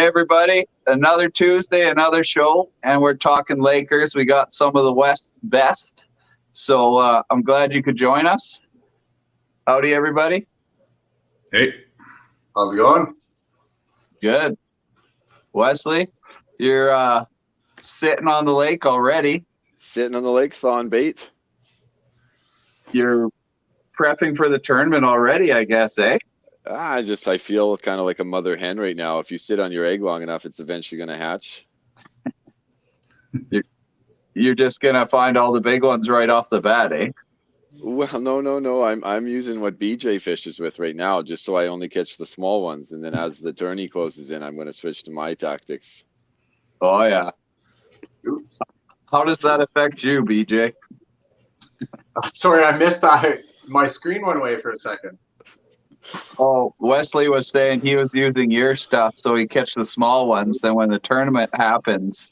everybody. Another Tuesday, another show, and we're talking Lakers. We got some of the West's best. So I'm glad you could join us. Howdy, everybody. Hey. How's it going? Good. Wesley, you're sitting on the lake already. Sitting on the lake, thawing bait. You're prepping for the tournament already, I guess, eh? I feel kind of like a mother hen right now. If you sit on your egg long enough, it's eventually going to hatch. You're just going to find all the big ones right off the bat, eh? Well, no. I'm using what BJ fishes with right now, just so I only catch the small ones. And then as the tourney closes in, I'm going to switch to my tactics. Oh, yeah. Oops. How does that affect you, BJ? Sorry, I missed that. My screen went away for a second. Oh, Wesley was saying he was using your stuff so he catch the small ones. Then when the tournament happens,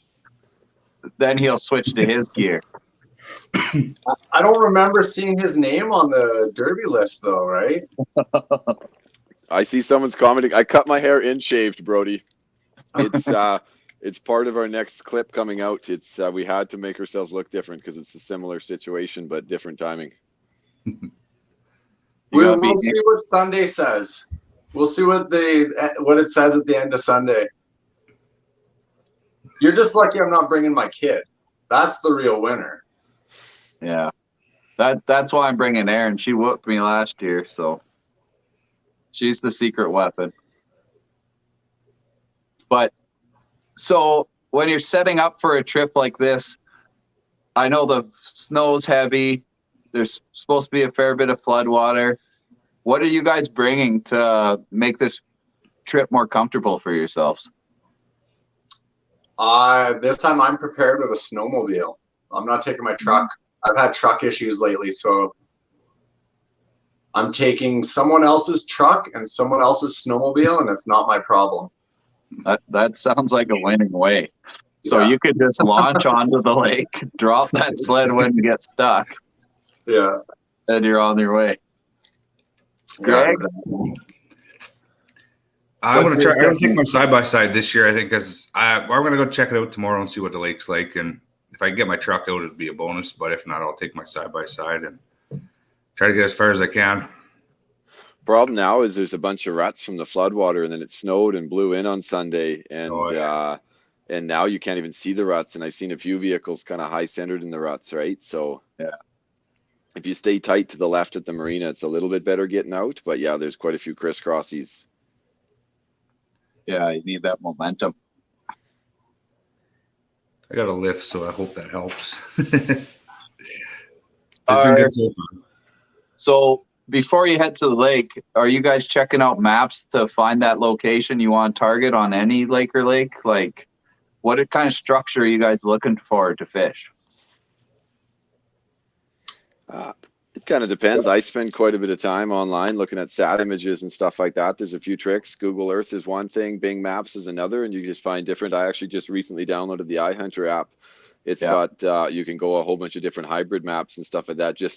then he'll switch to his gear. I don't remember seeing his name on the derby list, though, right? I see someone's commenting. I cut my hair in shaved, Brody. It's part of our next clip coming out. It's we had to make ourselves look different because it's a similar situation but different timing. We'll see what Sunday says. We'll see what it says at the end of Sunday. You're just lucky I'm not bringing my kid. That's the real winner. Yeah, that's why I'm bringing Erin. She whooped me last year, so she's the secret weapon. But so when you're setting up for a trip like this, I know the snow's heavy. There's supposed to be a fair bit of flood water. What are you guys bringing to make this trip more comfortable for yourselves? This time I'm prepared with a snowmobile. I'm not taking my truck. I've had truck issues lately, so I'm taking someone else's truck and someone else's snowmobile, and it's not my problem. That sounds like a winning way. So you could just launch onto the lake, drop that sled when you get stuck. Yeah. And you're on your way. Greg? Yeah, I'm going to take my side-by-side this year, I think, because I'm going to go check it out tomorrow and see what the lake's like. And if I can get my truck out, it'd be a bonus. But if not, I'll take my side-by-side and try to get as far as I can. Problem now is there's a bunch of ruts from the floodwater, and then it snowed and blew in on Sunday. And and now you can't even see the ruts. And I've seen a few vehicles kind of high-centered in the ruts, right? So yeah. If you stay tight to the left at the marina, it's a little bit better getting out. But yeah, there's quite a few crisscrossies. Yeah, you need that momentum. I got a lift, so I hope that helps. So before you head to the lake, are you guys checking out maps to find that location you want to target on any lake or lake? Like, what kind of structure are you guys looking for to fish? It kind of depends. I spend quite a bit of time online looking at sat images and stuff like that. There's a few tricks. Google Earth is one thing, Bing Maps is another, and you just find different. I actually just recently downloaded the iHunter app. It's got you can go a whole bunch of different hybrid maps and stuff like that. I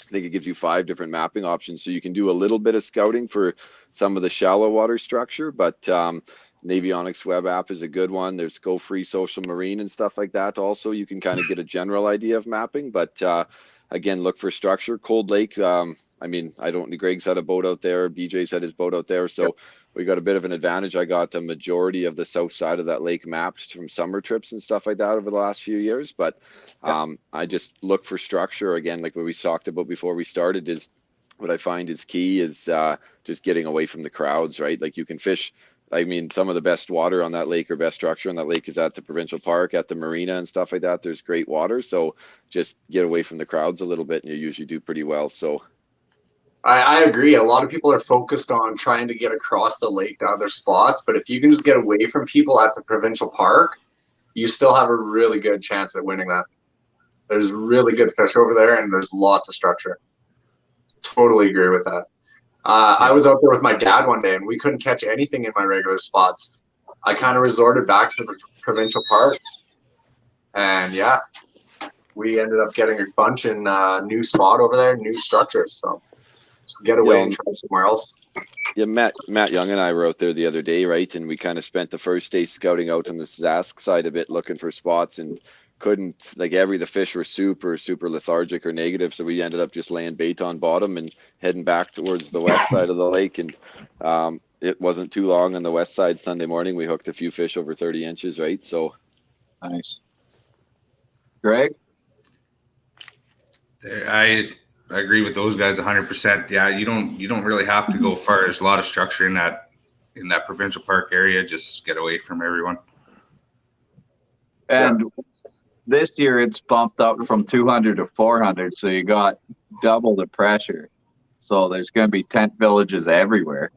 think it gives you 5 different mapping options, so you can do a little bit of scouting for some of the shallow water structure. But Navionics web app is a good one. There's Go Free Social Marine and stuff like that. Also, you can kind of get a general idea of mapping, but again, look for structure. Cold Lake, Greg's had a boat out there. BJ's had his boat out there. So we got a bit of an advantage. I got a majority of the south side of that lake mapped from summer trips and stuff like that over the last few years. But I just look for structure. Again, like what we talked about before we started, is what I find is key is just getting away from the crowds, right? Like you can fish. I mean, some of the best water on that lake or best structure on that lake is at the provincial park, at the marina and stuff like that. There's great water. So just get away from the crowds a little bit and you usually do pretty well. So I agree. A lot of people are focused on trying to get across the lake to other spots. But if you can just get away from people at the provincial park, you still have a really good chance at winning that. There's really good fish over there and there's lots of structure. Totally agree with that. I was out there with my dad one day and we couldn't catch anything in my regular spots. I kind of resorted back to the provincial park, and we ended up getting a bunch in new spot over there, new structure. So just get away and try somewhere else. Yeah, Matt Young and I were out there the other day, right? And we kind of spent the first day scouting out on the Sask side a bit, looking for spots, and couldn't like the fish were super lethargic or negative, so we ended up just laying bait on bottom and heading back towards the west side of the lake. And it wasn't too long on the west side Sunday morning. We hooked a few fish over 30 inches, right? So Nice. Greg? I agree with those guys 100%. Yeah, you don't really have to go far. There's a lot of structure in that provincial park area. Just get away from everyone. And this year it's bumped up from 200 to 400, so you got double the pressure. So there's going to be tent villages everywhere.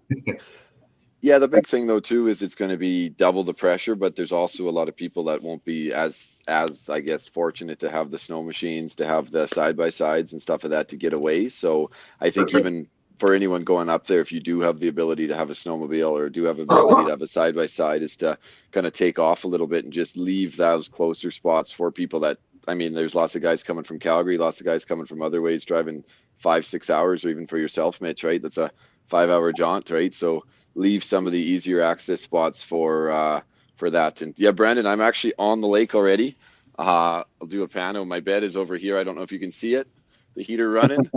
yeah, the big thing though too is it's going to be double the pressure, but there's also a lot of people that won't be as I guess fortunate to have the snow machines, to have the side by sides and stuff of that to get away. So I think even for anyone going up there, if you do have the ability to have a snowmobile or do have ability to have a side by side, is to kind of take off a little bit and just leave those closer spots for people that, I mean, there's lots of guys coming from Calgary, lots of guys coming from other ways, driving 5-6 hours, or even for yourself, Mitch, right? That's a 5-hour jaunt, right? So leave some of the easier access spots for that. And yeah, Brandon, I'm actually on the lake already. I'll do a pano. My bed is over here. I don't know if you can see it. The heater running.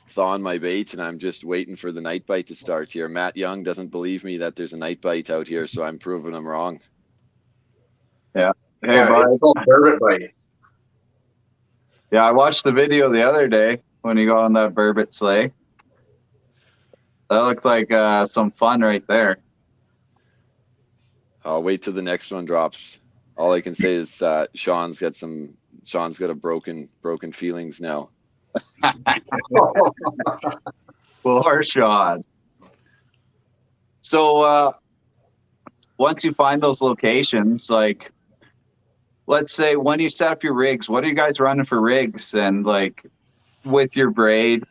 Thawing my bait, and I'm just waiting for the night bite to start here. Matt Young doesn't believe me that there's a night bite out here, so I'm proving him wrong. Yeah. Hey, Yeah, bud. it's called burbot bite. Yeah, I watched the video the other day when you got on that burbot sleigh. That looked like some fun right there. I'll wait till the next one drops. All I can say is Sean's got a broken feelings now. Poor Sean. So once you find those locations, like let's say when you set up your rigs, what are you guys running for rigs? And like with your braid,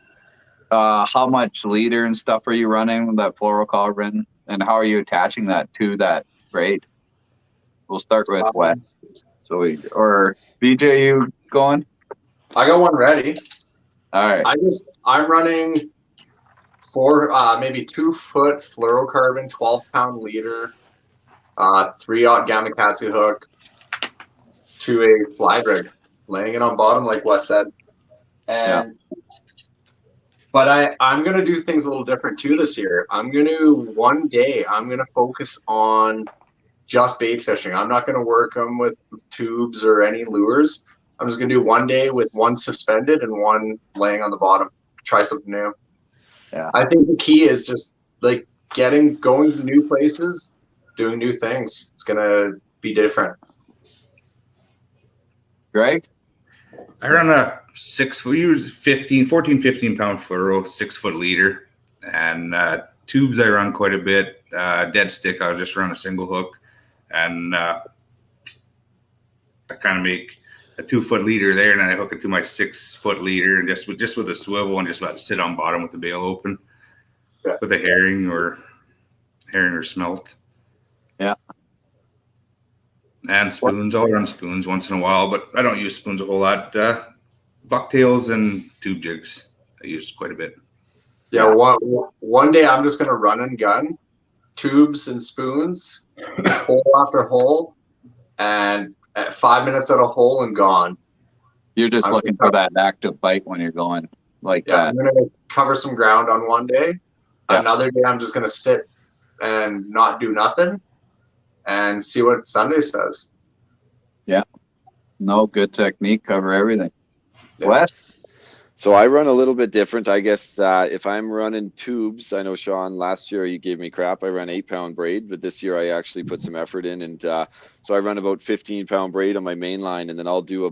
how much leader and stuff are you running with that fluorocarbon, and how are you attaching that to that braid? We'll start with Wes. So or BJ, you going? I got one ready. All right. I'm running maybe 2 foot fluorocarbon, 12-pound leader, 3/0 Gamakatsu hook to a fly rig, laying it on bottom like Wes said. And but I'm gonna do things a little different too this year. One day I'm gonna focus on just bait fishing. I'm not gonna work them with tubes or any lures. I'm just gonna do one day with one suspended and one laying on the bottom. Try something new. Yeah. I think the key is just like going to new places, doing new things. It's gonna be different. Greg? I run a 15 pound fluoro, 6 foot leader, and tubes I run quite a bit. Dead stick, I'll just run a single hook, and I kind of make a 2 foot leader there, and then I hook it to my 6 foot leader, and just with a swivel, and just let it sit on bottom with the bail open, with a herring or smelt. Yeah. And spoons. I'll run spoons once in a while, but I don't use spoons a whole lot. Bucktails and tube jigs I use quite a bit. Yeah, one day I'm just gonna run and gun, tubes and spoons, hole after hole, and at 5 minutes at a hole and gone. You're just looking for that active bite when you're going like that. I'm gonna cover some ground on one day. Yeah. Another day I'm just gonna sit and not do nothing and see what Sunday says. Yeah. No, good technique. Cover everything. Yeah. Wes? So I run a little bit different. I guess if I'm running tubes, I know Sean, last year you gave me crap. I ran 8-pound braid, but this year I actually put some effort in. And so I run about 15-pound braid on my main line, and then I'll do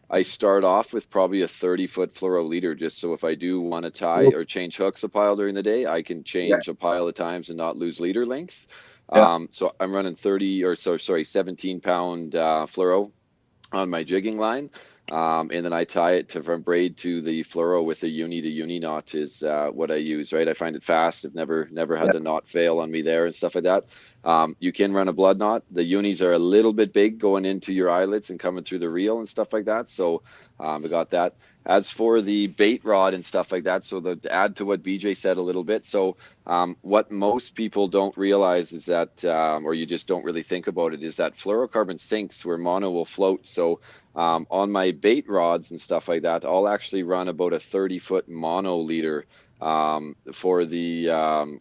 I start off with probably a 30-foot fluoro leader, just so if I do want to tie or change hooks a pile during the day, I can change a pile of times and not lose leader lengths. Yeah. So I'm running 17-pound fluoro on my jigging line. And then I tie it from braid to the fluoro with a uni to uni knot is what I use, right? I find it fast. I've never had the knot fail on me there and stuff like that. You can run a blood knot. The unis are a little bit big going into your eyelets and coming through the reel and stuff like that. So I got that. As for the bait rod and stuff like that, so to add to what BJ said a little bit, so what most people don't realize is that, or you just don't really think about it, is that fluorocarbon sinks where mono will float. So on my bait rods and stuff like that, I'll actually run about a 30-foot mono leader for the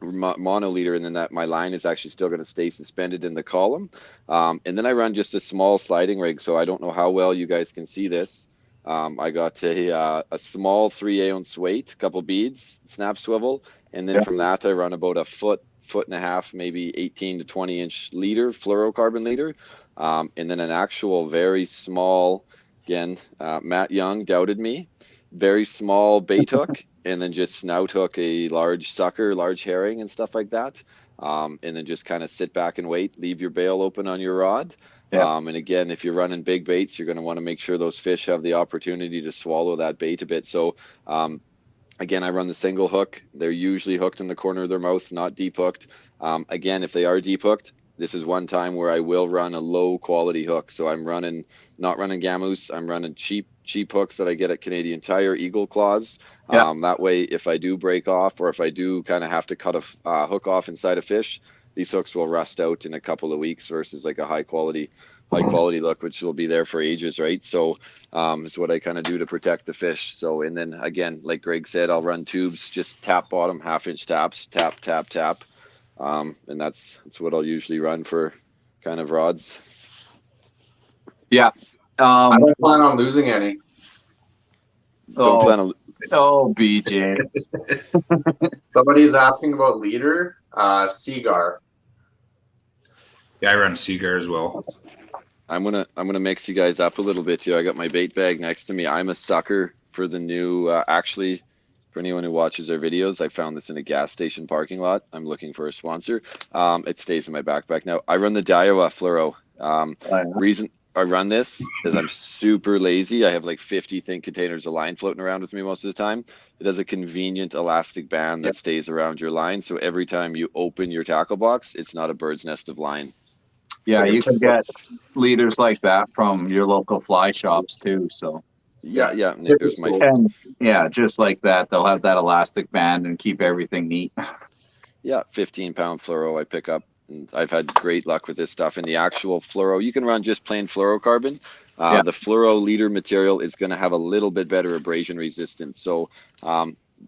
mono leader, and then that my line is actually still going to stay suspended in the column. And then I run just a small sliding rig, so I don't know how well you guys can see this. I got a small 3-ounce weight, couple beads, snap swivel, and then from that I run about a foot and a half, maybe 18 to 20 inch leader, fluorocarbon leader, and then an actual very small, again, Matt Young doubted me, very small bait hook, and then just snout hook a large sucker, large herring and stuff like that, and then just kind of sit back and wait, leave your bail open on your rod. And again, if you're running big baits, you're going to want to make sure those fish have the opportunity to swallow that bait a bit. So again, I run the single hook. They're usually hooked in the corner of their mouth, not deep hooked. Again, if they are deep hooked, this is one time where I will run a low quality hook. So I'm not running Gamoose. I'm running cheap hooks that I get at Canadian Tire, Eagle Claws. That way, if I do break off, or if I do kind of have to cut a hook off inside a fish, these hooks will rust out in a couple of weeks versus like a high quality look, which will be there for ages, right? So it's what I kind of do to protect the fish. So, and then again, like Greg said, I'll run tubes, just tap bottom, 1/2-inch taps, tap, tap, tap. And that's what I'll usually run for kind of rods. Yeah. I don't plan on losing any. Don't plan on. Oh, BJ. Somebody's asking about leader, Seagar. Yeah, I run Seagar as well. I'm gonna mix you guys up a little bit here. I got my bait bag next to me. I'm a sucker for the new. Actually, for anyone who watches our videos, I found this in a gas station parking lot. I'm looking for a sponsor. It stays in my backpack now. I run the Daiwa Fluoro. Reason I run this is I'm super lazy. I have like 50 thin containers of line floating around with me most of the time. It has a convenient elastic band that stays around your line. So every time you open your tackle box, it's not a bird's nest of line. Yeah, you can get leaders like that from your local fly shops too. So yeah. There's my just like that. They'll have that elastic band and keep everything neat. 15-pound fluoro I pick up. And I've had great luck with this stuff. And the actual fluoro, you can run just plain fluorocarbon. The fluoro leader material is going to have a little bit better abrasion resistance. So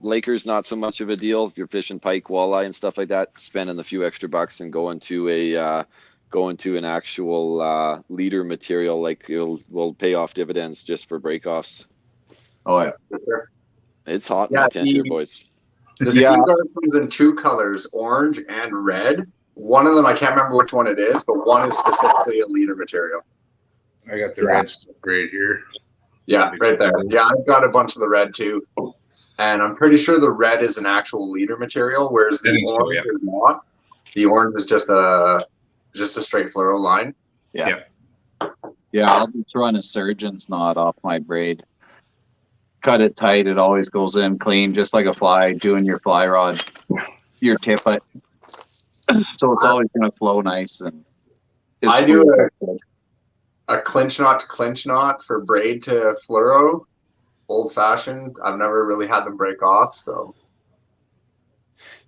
Lakers, not so much of a deal. If you're fishing pike, walleye, and stuff like that, spending a few extra bucks and going to an actual leader material, like will pay off dividends just for breakoffs. Oh yeah, it's hot in the tent here, boys. The Seaguar comes in 2 colors, orange and red. One of them, I can't remember which one it is, but one is specifically a leader material. I got the red stuff right here. Yeah, right there. Yeah, I've got a bunch of the red too. And I'm pretty sure the red is an actual leader material, whereas the orange is not. The orange is just a straight fluoro line. Yeah, I'll just run a surgeon's knot off my braid. Cut it tight. It always goes in clean, just like a fly doing your fly rod, your tippet. So it's always going to flow nice. And I do a clinch knot to clinch knot for braid to fluoro, old fashioned. I've never really had them break off. So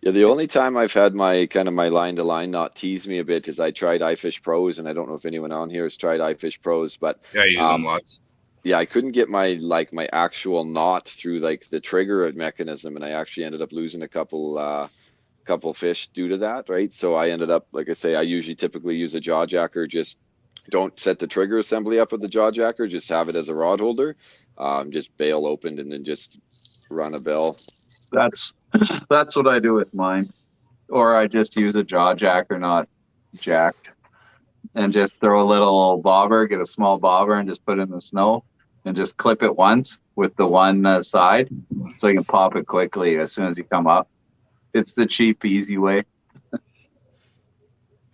yeah, the only time I've had my line to line knot tease me a bit is I tried iFish Pros, and I don't know if anyone on here has tried iFish Pros, but I use them lots. Yeah, I couldn't get my actual knot through like the trigger mechanism, and I actually ended up losing a couple fish due to that, right? So I ended up, like I say, I usually typically use a jaw jacker. Just don't set the trigger assembly up with the jaw jacker, just have it as a rod holder, just bail opened and then just run a bell. That's what I do with mine. Or I just use a jaw jacker, not jacked, and just throw a little bobber, get a small bobber and just put it in the snow and just clip it once with the one side so you can pop it quickly as soon as you come up. It's the cheap, easy way.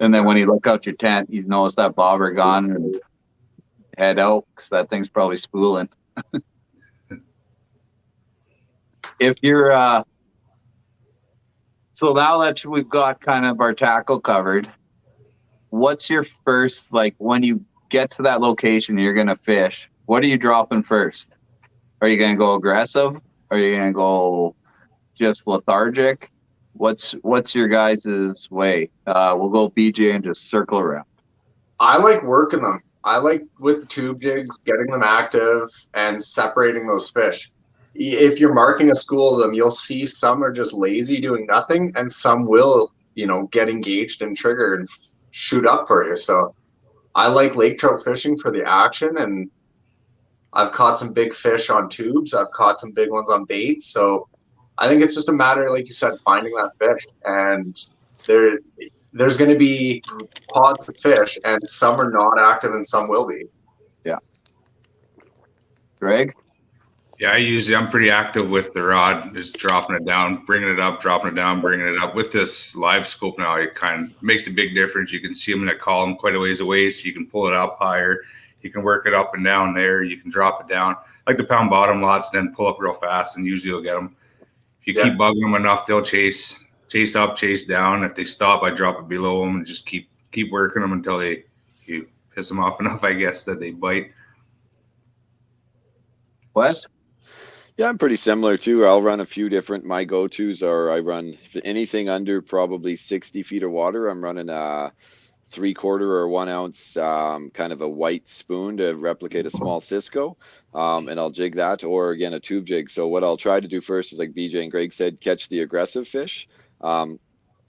And then when you look out your tent, you notice that bobber gone, and head out because that thing's probably spooling. If you're so now that we've got kind of our tackle covered, what's your first, like when you get to that location you're gonna fish, what are you dropping first? Are you gonna go aggressive? Are you gonna go just lethargic? What's your guys' way? We'll go BJ and just circle around. I like working them. I like with the tube jigs, getting them active and separating those fish. If you're marking a school of them, you'll see some are just lazy doing nothing, and some will, get engaged and trigger and shoot up for you. So I like lake trout fishing for the action, and I've caught some big fish on tubes. I've caught some big ones on bait. So I think it's just a matter, like you said, finding that fish. And there's going to be pods of fish, and some are not active and some will be. Yeah. Greg? Yeah, I'm pretty active with the rod, just dropping it down, bringing it up, dropping it down, bringing it up. With this live scope now, it kind of makes a big difference. You can see them in a column quite a ways away, so you can pull it up higher. You can work it up and down there. You can drop it down. I like to pound bottom lots and then pull up real fast, and usually you'll get them. If you keep bugging them enough, they'll chase up, chase down. If they stop, I drop it below them and just keep working them until you piss them off enough, I guess, that they bite. Wes? Yeah, I'm pretty similar too. I'll run a few different. My go-tos are I run anything under probably 60 feet of water. I'm running a 3/4 or 1 ounce kind of a white spoon to replicate a small Cisco, and I'll jig that, or again a tube jig. So what I'll try to do first is, like BJ and Greg said, catch the aggressive fish.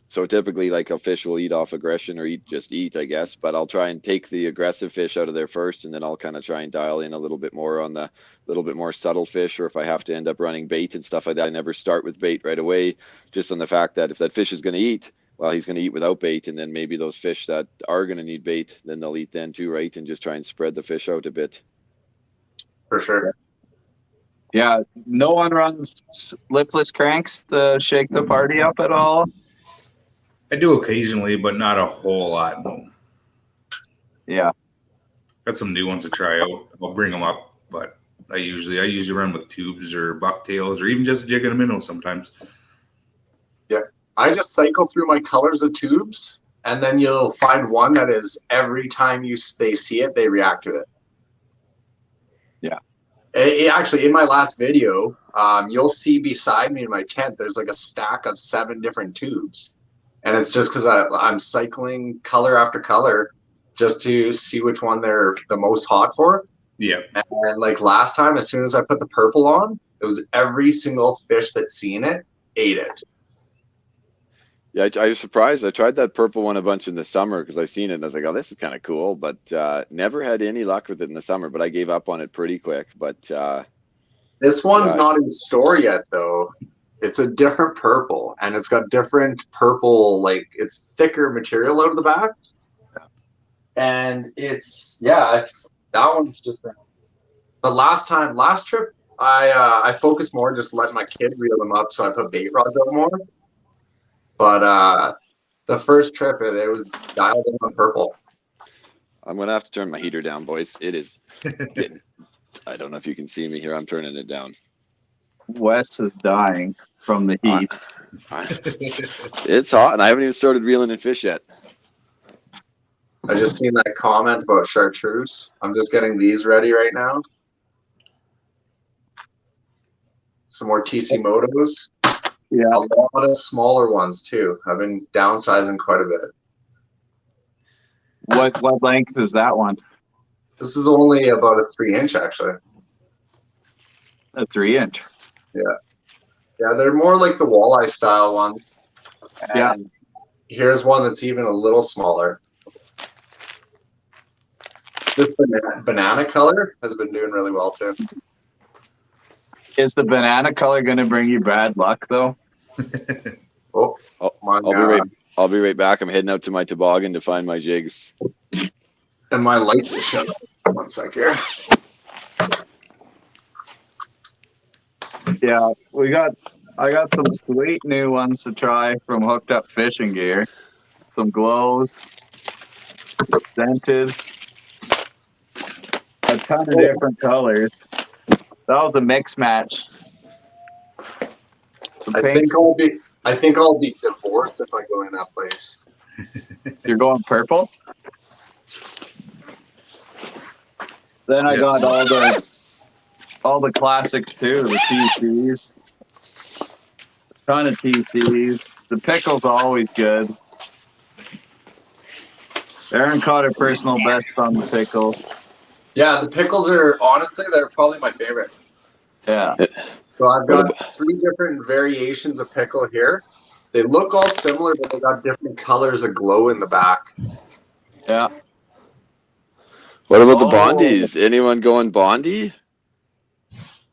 So typically, like, a fish will eat off aggression or eat, I guess. But I'll try and take the aggressive fish out of there first, and then I'll kind of try and dial in a little bit more on the little bit more subtle fish. Or if I have to end up running bait and stuff like that, I never start with bait right away, just on the fact that if that fish is going to eat, well, he's going to eat without bait. And then maybe those fish that are going to need bait, then they'll eat then too, right? And just try and spread the fish out a bit. For sure. Yeah, no one runs lipless cranks to shake the party up at all. I do occasionally, but not a whole lot. No. Yeah. Got some new ones to try out. I'll bring them up, but I usually run with tubes or bucktails or even just jigging a minnow sometimes. Yeah, I just cycle through my colors of tubes, and then you'll find one that is every time they see it, they react to it. Yeah. Actually, in my last video, you'll see beside me in my tent, there's like a stack of 7 different tubes. And it's just because I'm cycling color after color just to see which one they're the most hot for. Yeah. And like last time, as soon as I put the purple on, it was every single fish that's seen it ate it. Yeah, I was surprised. I tried that purple one a bunch in the summer because I seen it and I was like, oh, this is kind of cool. But never had any luck with it in the summer. But I gave up on it pretty quick. But this one's not in store yet, though. It's a different purple, and it's got different purple, like it's thicker material out of the back. And it's, that one's just, but last trip, I focused more just letting my kid reel them up, so I put bait rods out more. But the first trip, it was dialed in on purple. I'm going to have to turn my heater down, boys. It is, I don't know if you can see me here. I'm turning it down. Wes is dying from the heat. It's hot, and I haven't even started reeling in fish yet. I just seen that comment about chartreuse. I'm just getting these ready right now. Some more TC Motos. Yeah. A lot of smaller ones too. I've been downsizing quite a bit. What length is that one? This is only about a 3-inch actually. A 3-inch. Yeah, they're more like the walleye style ones. Yeah. And here's one that's even a little smaller. This banana color has been doing really well too. Is the banana color going to bring you bad luck though? Oh, my God. I'll be right back. I'm heading out to my toboggan to find my jigs. And my lights will shut up. 1 sec here. Yeah, I got some sweet new ones to try from Hooked Up Fishing Gear. Some glows, scented. a ton of different colors. That was a mix match. Some I pink. think I'll be divorced if I go in that place. You're going purple. Then I Yes. got all the classics too. The TCs, ton of TCs. The pickle's always good. Aaron caught her personal best on the pickles. Yeah, the pickles are honestly they're probably my favorite. Yeah. So I've got 3 different variations of pickle here. They look all similar, but they got different colors of glow in the back. Yeah. What about the Oh. Bondies? Anyone going Bondi?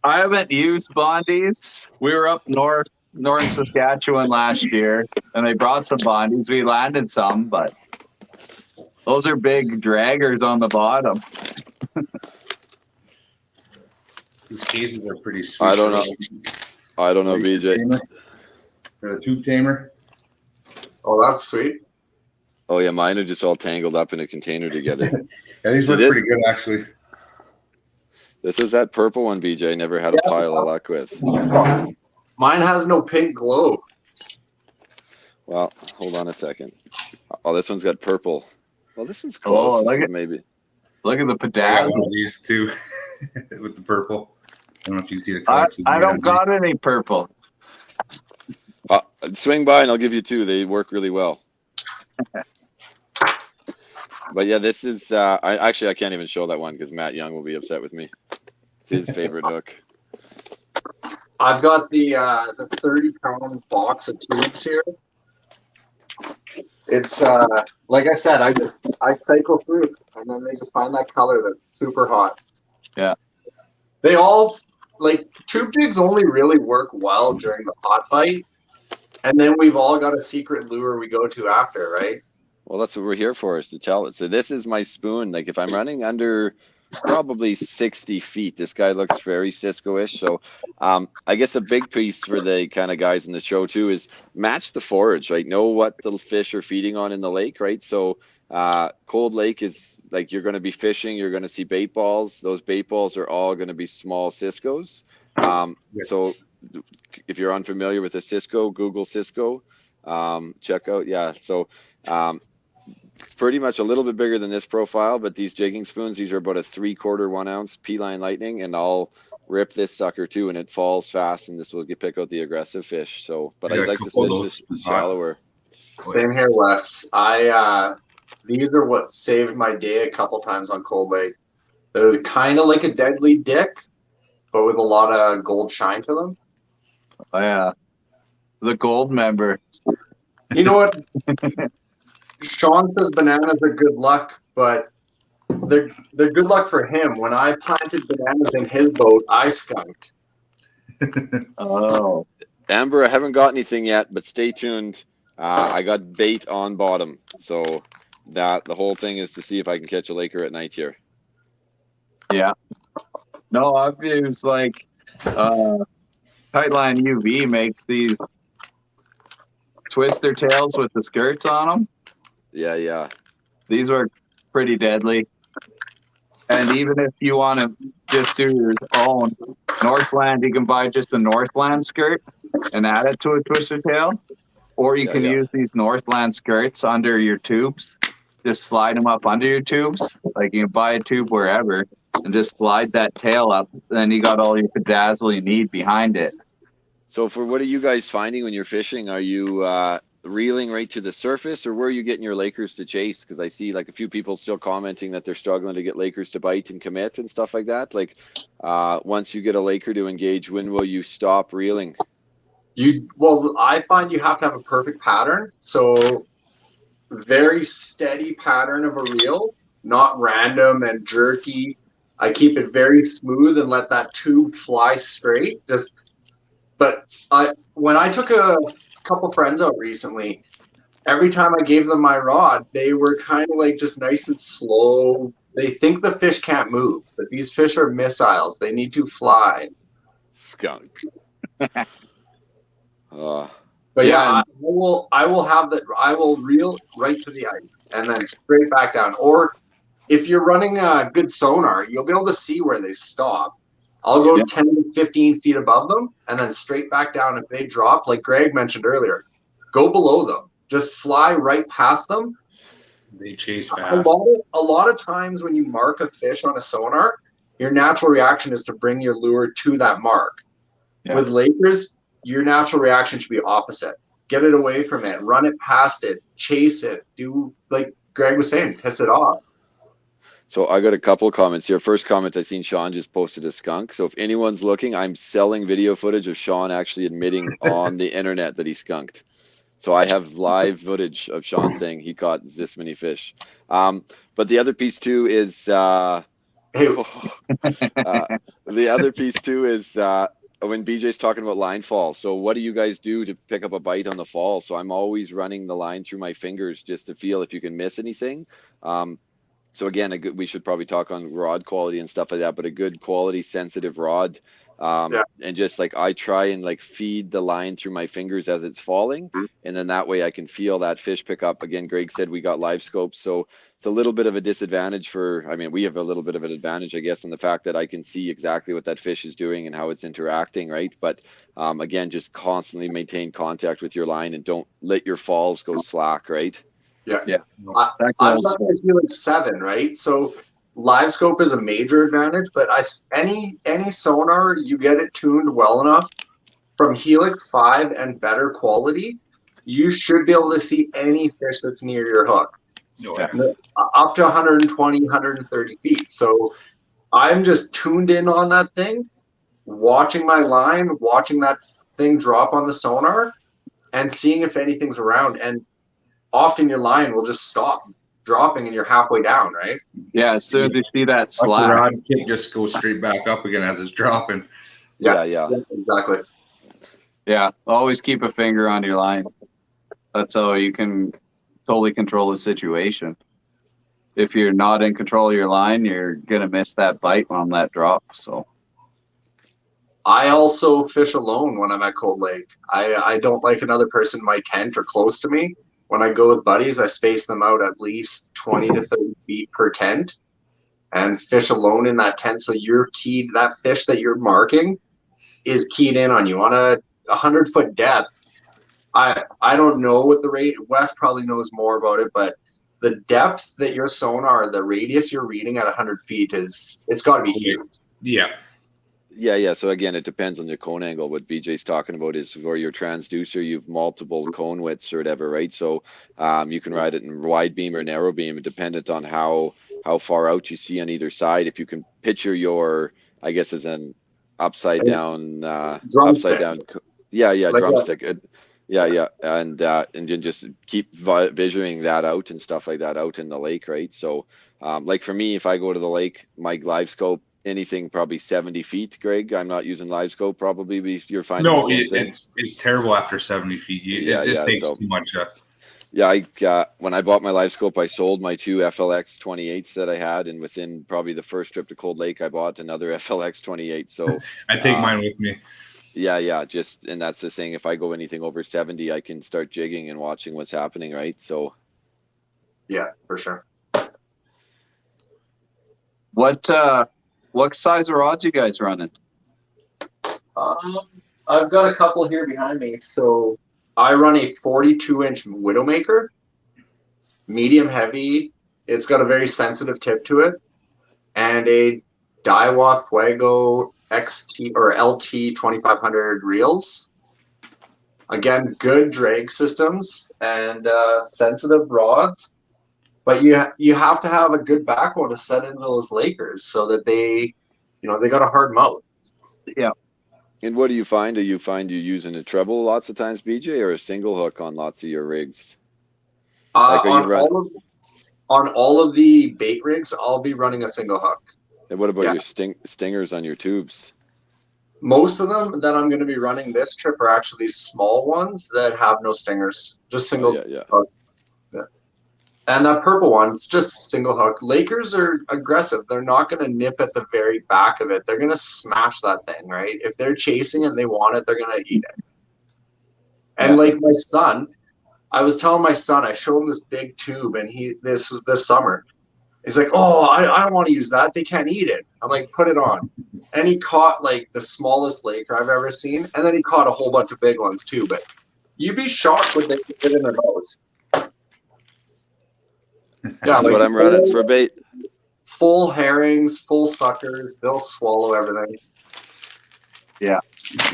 I haven't used Bondies. We were up northern Saskatchewan last year, and they brought some Bondies. We landed some, but those are big draggers on the bottom. These cases are pretty sweet. I don't know. I don't know, BJ. For the tube tamer. Oh, that's sweet. Oh yeah, mine are just all tangled up in a container together. Yeah, these So look this- pretty good actually. This is that purple one, BJ. Never had a pile of luck with. Mine has no pink glow. Well, hold on a second. Oh, this one's got purple. Well, this one's Oh, close. look This at- is maybe. Look at the I got bedazzle. one of these too with the purple. I don't know if you see the color. I don't got any purple. Swing by and I'll give you 2. They work really well. But yeah, this is. I can't even show that one because Matt Young will be upset with me. It's his favorite hook. I've got the 30-pound box of tubes here. It's like I said, I cycle through and then they just find that color that's super hot. Yeah. They all like tube jigs only really work well during the hot bite, and then we've all got a secret lure we go to after, right? Well, that's what we're here for, is to tell it. So this is my spoon. Like if I'm running under probably 60 feet, this guy looks very Cisco-ish. So I guess a big piece for the kind of guys in the show too is match the forage, right? Know what the fish are feeding on in the lake, right? So cold lake is like you're going to be fishing, you're going to see bait balls. Those bait balls are all going to be small Ciscos. So if you're unfamiliar with a Cisco, Google Cisco, check out. Yeah. So pretty much a little bit bigger than this profile, but these jigging spoons, these are about a 3/4 1 ounce P-line Lightning, and I'll rip this sucker too, and it falls fast, and this will pick out the aggressive fish. So, but I Yeah, like so this pull fish those. just shallower. Same here, Wes. These are what saved my day a couple times on Cold Lake. They're kind of like a deadly dick, but with a lot of gold shine to them. Oh, yeah. The gold member. You know what? Sean says bananas are good luck, but they're good luck for him. When I planted bananas in his boat, I skunked. Oh. Amber, I haven't got anything yet, but stay tuned. I got bait on bottom, so that the whole thing is to see if I can catch a laker at night here. Yeah. No, I've used like Tightline UV makes these twister tails with the skirts on them. Yeah. These are pretty deadly. And even if you want to just do your own Northland, you can buy just a Northland skirt and add it to a twister tail. Or you can use these Northland skirts under your tubes. Just slide them up under your tubes. Like you can buy a tube wherever and just slide that tail up. Then you got all your bedazzle you need behind it. So for what are you guys finding when you're fishing? Are you reeling right to the surface, or where are you getting your Lakers to chase? Because I see like a few people still commenting that they're struggling to get Lakers to bite and commit and stuff like that. Like once you get a Laker to engage, when will you stop reeling? Well, I find you have to have a perfect pattern. So very steady pattern of a reel, not random and jerky. I keep it very smooth and let that tube fly straight. When I took a couple friends out recently, every time I gave them my rod, they were kind of like just nice and slow. They think the fish can't move, but these fish are missiles. They need to fly. Skunk. But yeah, I will have that. I will reel right to the ice and then straight back down. Or if you're running a good sonar, you'll be able to see where they stop. I'll go 10 to 15 feet above them and then straight back down. If they drop, like Greg mentioned earlier, go below them. Just fly right past them. They chase A fast. lot of times when you mark a fish on a sonar, your natural reaction is to bring your lure to that mark. Yeah. With Lakers, your natural reaction should be opposite. Get it away from it, run it past it, chase it, do like Greg was saying, piss it off. So I got a couple of comments here. First comment, I seen Sean just posted a skunk. So if anyone's looking, I'm selling video footage of Sean actually admitting on the internet that he skunked. So I have live footage of Sean saying he caught this many fish. But the other piece too is the other piece too is when BJ's talking about line fall. So what do you guys do to pick up a bite on the fall? So I'm always running the line through my fingers just to feel if you can miss anything. So again, we should probably talk on rod quality and stuff like that, but a good quality sensitive rod. And just like I try and like feed the line through my fingers as it's falling. And then that way I can feel that fish pick up. Again, Greg said we got live scopes. So it's a little bit of a disadvantage we have a little bit of an advantage, I guess, in the fact that I can see exactly what that fish is doing and how it's interacting, right? But again, just constantly maintain contact with your line and don't let your falls go slack, right? Yeah. I've got the Helix 7, right? So live scope is a major advantage, but any sonar, you get it tuned well enough from Helix 5 and better quality, you should be able to see any fish that's near your hook. Up to 120, 130 feet. So I'm just tuned in on that thing, watching my line, watching that thing drop on the sonar, and seeing if anything's around. And often your line will just stop dropping and you're halfway down, right? Yeah, as soon as you see that slack. The rod tip just goes straight back up again as it's dropping. Yeah, exactly. Yeah, always keep a finger on your line. That's how you can totally control the situation. If you're not in control of your line, you're going to miss that bite on that drop. So I also fish alone when I'm at Cold Lake. I don't like another person in my tent or close to me. When I go with buddies, I space them out at least 20 to 30 feet per tent and fish alone in that tent. So you're keyed, that fish that you're marking is keyed in on you on a 100-foot depth. I don't know what the rate, Wes probably knows more about it, but the depth that your sonar, the radius you're reading at 100 feet it's got to be huge. Yeah. Yeah. So again, it depends on your cone angle. What BJ's talking about is where your transducer, you've multiple cone widths or whatever, right? So you can ride it in wide beam or narrow beam, dependent on how far out you see on either side. If you can picture your, I guess, as an upside down, Drumstick. like drumstick. And then just keep visualizing that out and stuff like that out in the lake, right? So like for me, if I go to the lake, my live scope, anything probably 70 feet, Greg. I'm not using live scope. Probably you're finding the same thing. It's terrible after 70 feet. It takes too much. When I bought my live scope, I sold my two FLX 28s that I had, and within probably the first trip to Cold Lake, I bought another FLX 28. So I take mine with me. And that's the thing. If I go anything over 70, I can start jigging and watching what's happening, right? So yeah, for sure. What size of rods you guys running? I've got a couple here behind me. So I run a 42-inch Widowmaker, medium heavy. It's got a very sensitive tip to it, and a Daiwa Fuego XT or LT 2500 reels. Again, good drag systems and sensitive rods. But you have to have a good backbone to set into those Lakers so that they got a hard mouth. Yeah. And what do you find? Do you find you're using a treble lots of times, BJ, or a single hook on lots of your rigs? On all of the bait rigs, I'll be running a single hook. And what about your stingers on your tubes? Most of them that I'm going to be running this trip are actually small ones that have no stingers, just single hook. Yeah. And that purple one, it's just single hook. Lakers are aggressive. They're not going to nip at the very back of it. They're going to smash that thing, right? If they're chasing it and they want it, they're going to eat it. And like my son, I was telling my son, I showed him this big tube, and this was this summer. He's like, oh, I don't want to use that. They can't eat it. I'm like, put it on. And he caught like the smallest laker I've ever seen. And then he caught a whole bunch of big ones too. But you'd be shocked what they can fit in their nose. Yeah, That's what I'm running for bait. Full herrings, full suckers. They'll swallow everything.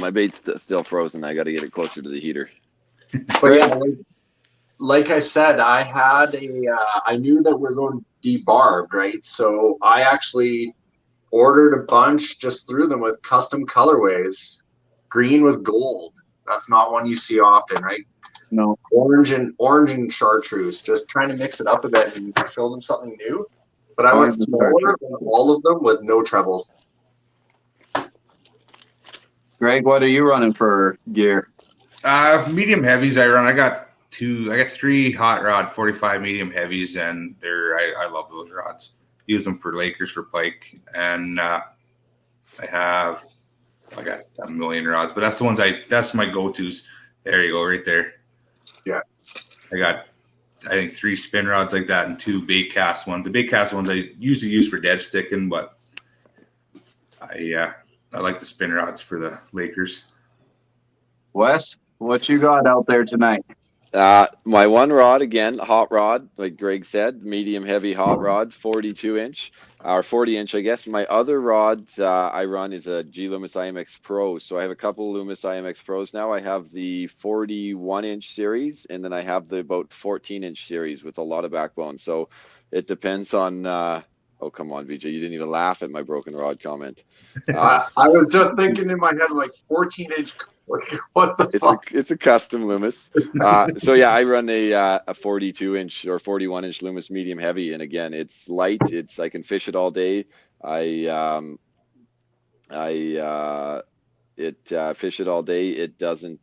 My bait's still frozen. I got to get it closer to the heater. But yeah, like I said, I had I knew that we're going debarbed, right? So I actually ordered a bunch, just threw them with custom colorways, green with gold. That's not one you see often, right? No. Orange and chartreuse, just trying to mix it up a bit and show them something new. But I went Orange and smaller chartreuse. than all of them with no trebles. Greg, what are you running for gear? Medium heavies I run. I got 3 hot rod 45 medium heavies, and I love those rods. Use them for Lakers, for pike, and I got a million rods, but that's my go-tos. There you go, right there. Yeah. I got, I think, 3 spin rods like that and 2 bait cast ones. The bait cast ones I usually use for dead sticking, but I like the spin rods for the Lakers. Wes, what you got out there tonight? My one rod, again, hot rod, like Greg said, medium heavy hot rod, 42 inch or 40 inch, I guess. My other rod I run is a G Loomis IMX Pro. So I have a couple Loomis IMX Pros now. I have the 41 inch series, and then I have the about 14 inch series with a lot of backbone. So it depends on, oh, come on, VJ, you didn't even laugh at my broken rod comment. I was just thinking in my head, like 14-inch. What the fuck? It's a custom Loomis. So yeah, I run a 42 inch or 41 inch Loomis medium heavy, and again, it's light. I can fish it all day. Fish it all day. It doesn't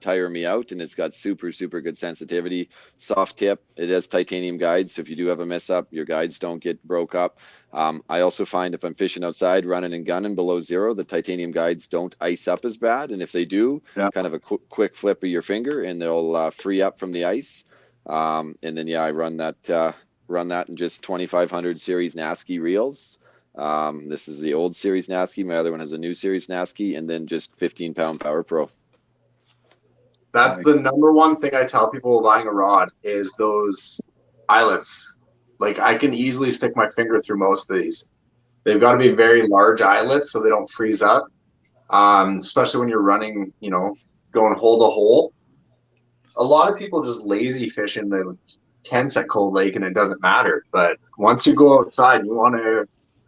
tire me out, and it's got super good sensitivity. Soft tip. It has titanium guides, so if you do have a mess up, your guides don't get broke up. I also find if I'm fishing outside, running and gunning below zero, the titanium guides don't ice up as bad, and if they do, kind of a quick flip of your finger, and they'll free up from the ice. And then I run that in just 2500 series Nasky reels. This is the old series Nasky. My other one has a new series Nasky, and then just 15-pound Power Pro. That's the number one thing I tell people buying a rod is those eyelets. Like, I can easily stick my finger through most of these. They've got to be very large eyelets so they don't freeze up. Especially when you're running, going hole to hole. A lot of people just lazy fish in the tents at Cold Lake, and it doesn't matter. But once you go outside,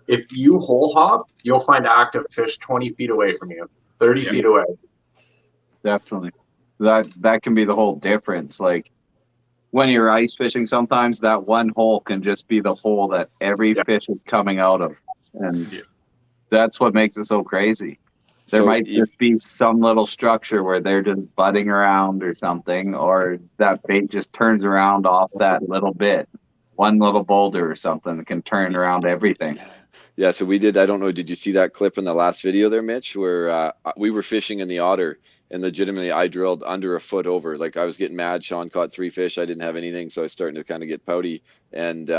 if you hole hop, you'll find active fish 20 feet away from you, 30 feet away. Definitely. That can be the whole difference. Like, when you're ice fishing, sometimes that one hole can just be the hole that every fish is coming out of. And that's what makes it so crazy. There might just be some little structure where they're just butting around or something, or that bait just turns around off that little bit. One little boulder or something that can turn around everything. Yeah, so we did, I don't know, did you see that clip in the last video there, Mitch, where we were fishing in the Otter, and legitimately I drilled under a foot over. Like, I was getting mad. Sean caught 3 fish. I didn't have anything, so I was starting to kind of get pouty, and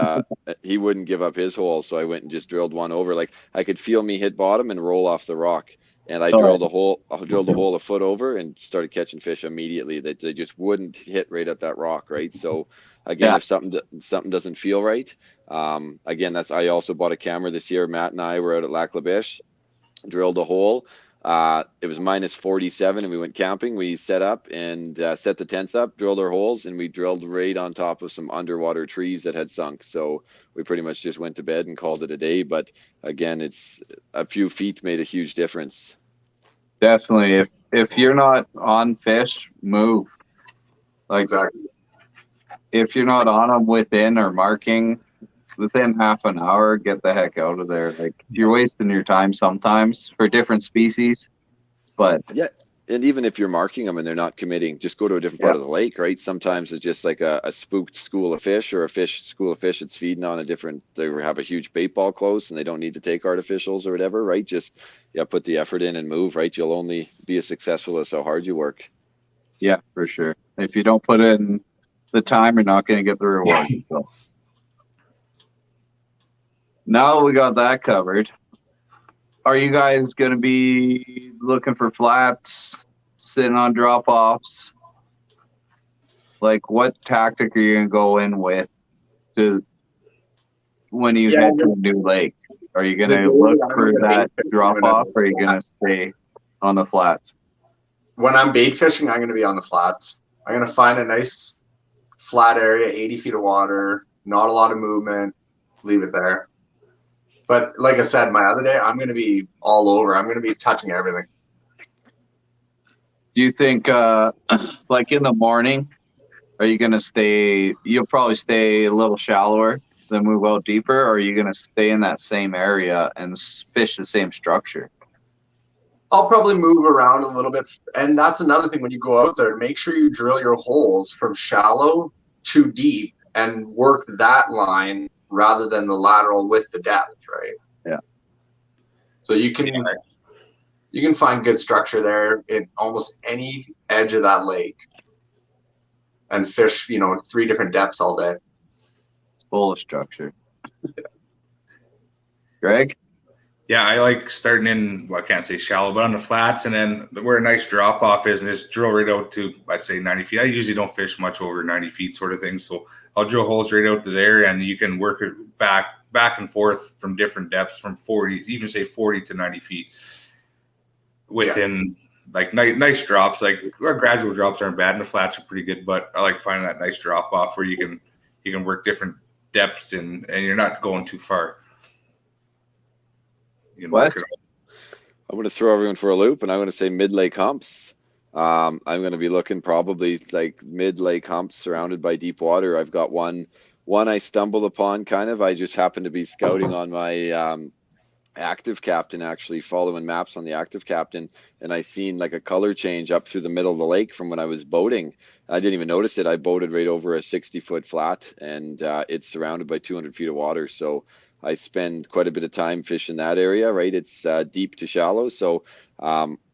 he wouldn't give up his hole, so I went and just drilled one over. Like, I could feel me hit bottom and roll off the rock, and I drilled a hole a foot over and started catching fish immediately. They just wouldn't hit right at that rock, right? So again, if something doesn't feel right, again, I also bought a camera this year. Matt and I were out at Lac La Biche, drilled a hole. It was minus 47, and we went camping. We set up and set the tents up, drilled our holes, and we drilled right on top of some underwater trees that had sunk. So we pretty much just went to bed and called it a day. But again, it's a few feet made a huge difference. Definitely. If you're not on fish, move. Like, Exactly. If you're not on them within or marking within half an hour, get the heck out of there. Like, you're wasting your time sometimes for different species. But yeah, and even if you're marking them and they're not committing, just go to a different part of the lake, right? Sometimes it's just like a spooked school of fish, or a school of fish that's feeding on they have a huge bait ball close and they don't need to take artificials or whatever, right? Just put the effort in and move, right? You'll only be as successful as how hard you work. Yeah, for sure. If you don't put in the time, you're not going to get the reward. So. Now we got that covered. Are you guys going to be looking for flats, sitting on drop-offs? Like, what tactic are you going to go in with when you head to a new lake? Are you going to look for that drop-off, or are you going to stay on the flats? When I'm bait fishing, I'm going to be on the flats. I'm going to find a nice flat area, 80 feet of water, not a lot of movement, leave it there. But like I said, my other day, I'm going to be all over. I'm going to be touching everything. Do you think, like in the morning, are you going to stay, you'll probably stay a little shallower, then move out deeper, or are you going to stay in that same area and fish the same structure? I'll probably move around a little bit. And that's another thing when you go out there, make sure you drill your holes from shallow to deep and work that line rather than the lateral with the depth, right? Yeah. So you can find good structure there in almost any edge of that lake and fish, 3 different depths all day. It's full of structure. Greg? Yeah, I like starting in, well, I can't say shallow, but on the flats, and then where a nice drop off is, and just drill right out to, I'd say 90 feet. I usually don't fish much over 90 feet sort of thing. So I'll drill holes right out to there, and you can work it back and forth from different depths from 40, even say 40 to 90 feet within like nice drops. Like our gradual drops aren't bad, and the flats are pretty good, but I like finding that nice drop off where you can work different depths and you're not going too far. Wes? I'm going to throw everyone for a loop, and I'm going to say mid-Lake Humps. I'm going to be looking probably like mid-Lake Humps surrounded by deep water. I've got one I stumbled upon kind of. I just happened to be scouting on my active captain, actually following maps on the active captain, and I seen like a color change up through the middle of the lake from when I was boating. I didn't even notice it. I boated right over a 60-foot flat, and it's surrounded by 200 feet of water. So I spend quite a bit of time fishing that area, right? It's deep to shallow. So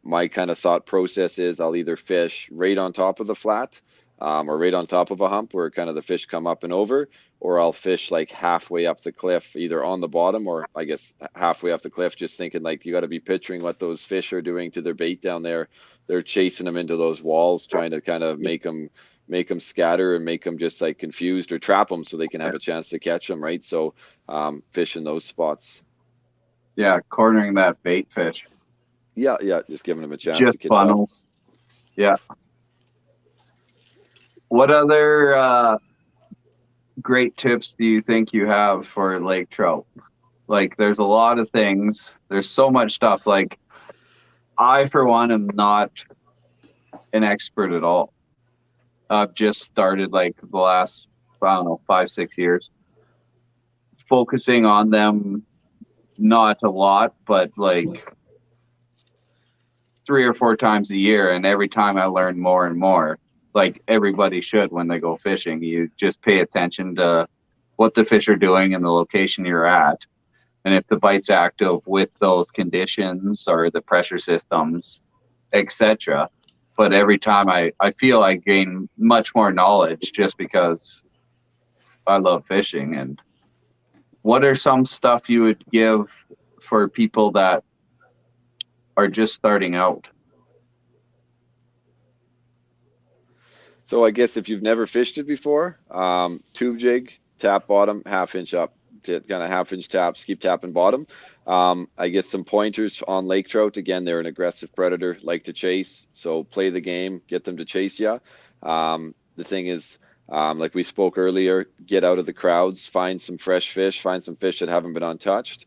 my kind of thought process is I'll either fish right on top of the flat or right on top of a hump where kind of the fish come up and over, or I'll fish like halfway up the cliff, either on the bottom or I guess halfway up the cliff, just thinking like you got to be picturing what those fish are doing to their bait down there. They're chasing them into those walls, trying to kind of make them scatter and make them just like confused, or trap them so they can have a chance to catch them, right? So fish in those spots. Yeah, cornering that bait fish. Yeah, just giving them a chance Just to catch funnels. Up. Yeah. What other great tips do you think you have for lake trout? Like, there's a lot of things. There's so much stuff. Like, I, for one, am not an expert at all. I've just started like the last, 5-6 years, focusing on them, not a lot, but like 3 or 4 times a year. And every time I learn more and more, like everybody should when they go fishing. You just pay attention to what the fish are doing and the location you're at. And if the bite's active with those conditions or the pressure systems, etc. But every time I feel I gain much more knowledge just because I love fishing. And what are some stuff you would give for people that are just starting out? So I guess if you've never fished it before, tube jig, tap bottom, half-inch up, kind of half-inch taps, keep tapping bottom. I guess some pointers on lake trout. Again, they're an aggressive predator, like to chase. So play the game, get them to chase you. The thing is, like we spoke earlier, get out of the crowds, find some fresh fish, find some fish that haven't been untouched.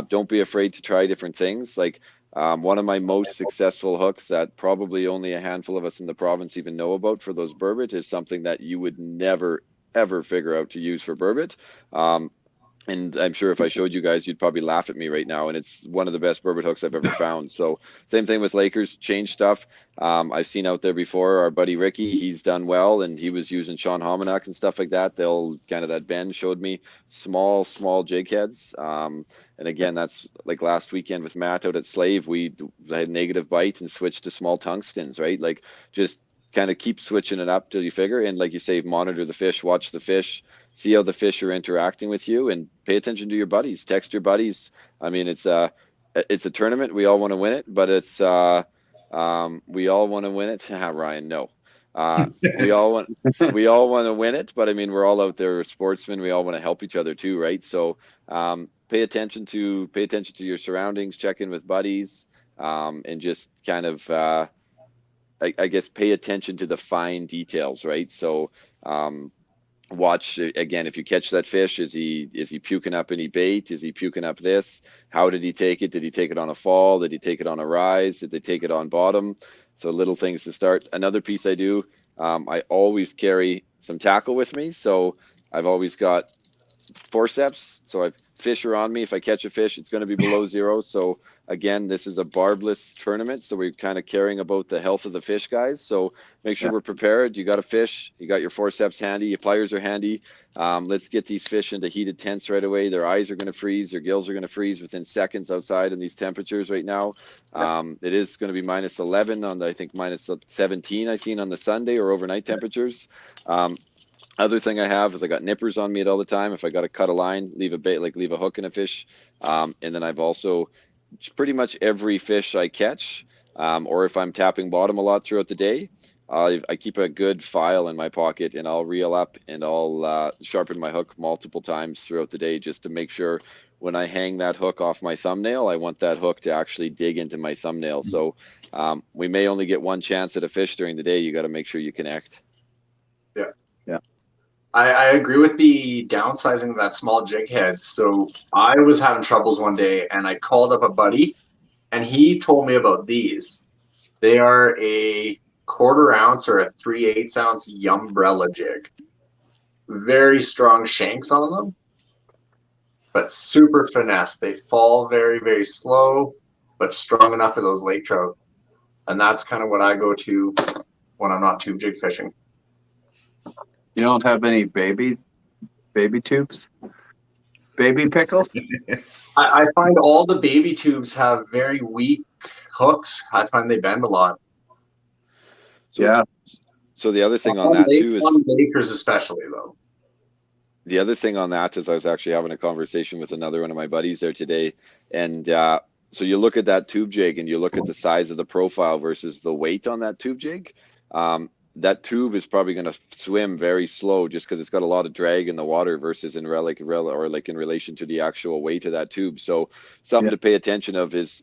Don't be afraid to try different things. Like one of my most successful hooks that probably only a handful of us in the province even know about for those burbot is something that you would never, ever figure out to use for burbot. And I'm sure if I showed you guys, you'd probably laugh at me right now. And it's one of the best burbot hooks I've ever found. So same thing with Lakers, change stuff. I've seen out there before, our buddy Ricky, he's done well. And he was using Sean Hominack and stuff like that. They'll kind of, that Ben showed me small jig heads. And again, that's like last weekend with Matt out at Slave, we had negative bite and switched to small tungstens, right? Like just kind of keep switching it up till you figure. And like you say, monitor the fish, watch the fish, see how the fish are interacting with you, and pay attention to your buddies. Text your buddies. I mean, it's a tournament. We all want to win it, but it's we all want to win it. Ryan, no. We all want to win it, but I mean, we're all out there sportsmen. We all want to help each other too, right? So pay attention to your surroundings, check in with buddies, and just kind of I guess pay attention to the fine details, right? So watch again, if you catch that fish, is he puking up any bait? Is he puking up this? How did he take it? Did he take it on a fall? Did he take it on a rise? Did they take it on bottom? So little things to start. Another piece I do, I always carry some tackle with me. So I've always got forceps. So I fish are on me. If I catch a fish, it's going to be below zero. So again, this is a barbless tournament. So we're kind of caring about the health of the fish, guys. So make sure we're prepared. You got a fish, you got your forceps handy, your pliers are handy. Let's get these fish into heated tents right away. Their eyes are going to freeze, their gills are going to freeze within seconds outside in these temperatures right now. It is going to be minus 11 on the, I think minus 17 I seen on the Sunday or overnight temperatures. Other thing I have is I got nippers on me at all the time. If I got to cut a line, leave a bait, like leave a hook in a fish. And then I've also pretty much every fish I catch, or if I'm tapping bottom a lot throughout the day, I keep a good file in my pocket, and I'll reel up and I'll sharpen my hook multiple times throughout the day, just to make sure when I hang that hook off my thumbnail, I want that hook to actually dig into my thumbnail. So we may only get one chance at a fish during the day. You got to make sure you connect. I agree with the downsizing of that small jig head. So I was having troubles one day, and I called up a buddy, and he told me about these. They are a 1/4 ounce or a 3/8 ounce umbrella jig. Very strong shanks on them, but super finesse. They fall very, very slow, but strong enough for those lake trout. And that's kind of what I go to when I'm not tube jig fishing. You don't have any baby tubes? Baby pickles? I find all the baby tubes have very weak hooks. I find they bend a lot. Yeah. So the other thing on that too is on Lakers especially though. The other thing on that is I was actually having a conversation with another one of my buddies there today, and so you look at that tube jig and you look at the size of the profile versus the weight on that tube jig. That tube is probably going to swim very slow just because it's got a lot of drag in the water versus in relation to the actual weight of that tube. So something to pay attention of is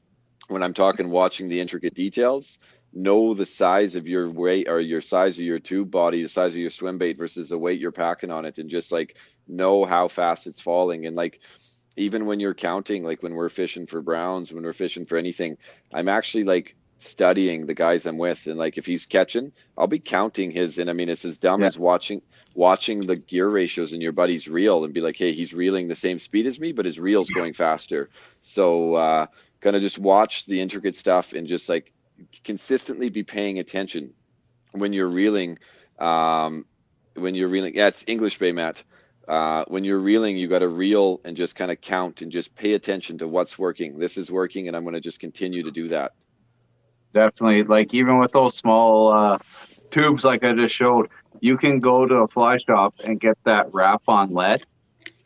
when I'm talking watching the intricate details, know the size of your weight or your size of your tube body, the size of your swim bait versus the weight you're packing on it, and just like know how fast it's falling. And like even when you're counting, like when we're fishing for browns, when we're fishing for anything, I'm actually like studying the guys I'm with, and like if he's catching, I'll be counting his, and I mean it's as dumb as watching the gear ratios in your buddy's reel and be like, hey, he's reeling the same speed as me, but his reel's going faster. So kind of just watch the intricate stuff and just like consistently be paying attention when you're reeling. It's English Bay, Matt. When you're reeling, you got to reel and just kind of count and just pay attention to what's working. This is working, and I'm going to just continue to do that. Definitely. Like even with those small tubes like I just showed, you can go to a fly shop and get that wrap on lead.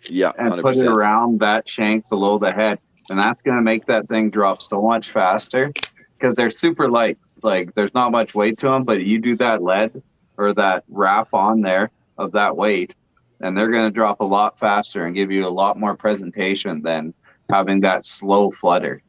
Yeah, and 100%. Put it around that shank below the head. And that's going to make that thing drop so much faster because they're super light. Like there's not much weight to them, but you do that lead or that wrap on there of that weight, and they're going to drop a lot faster and give you a lot more presentation than having that slow flutter.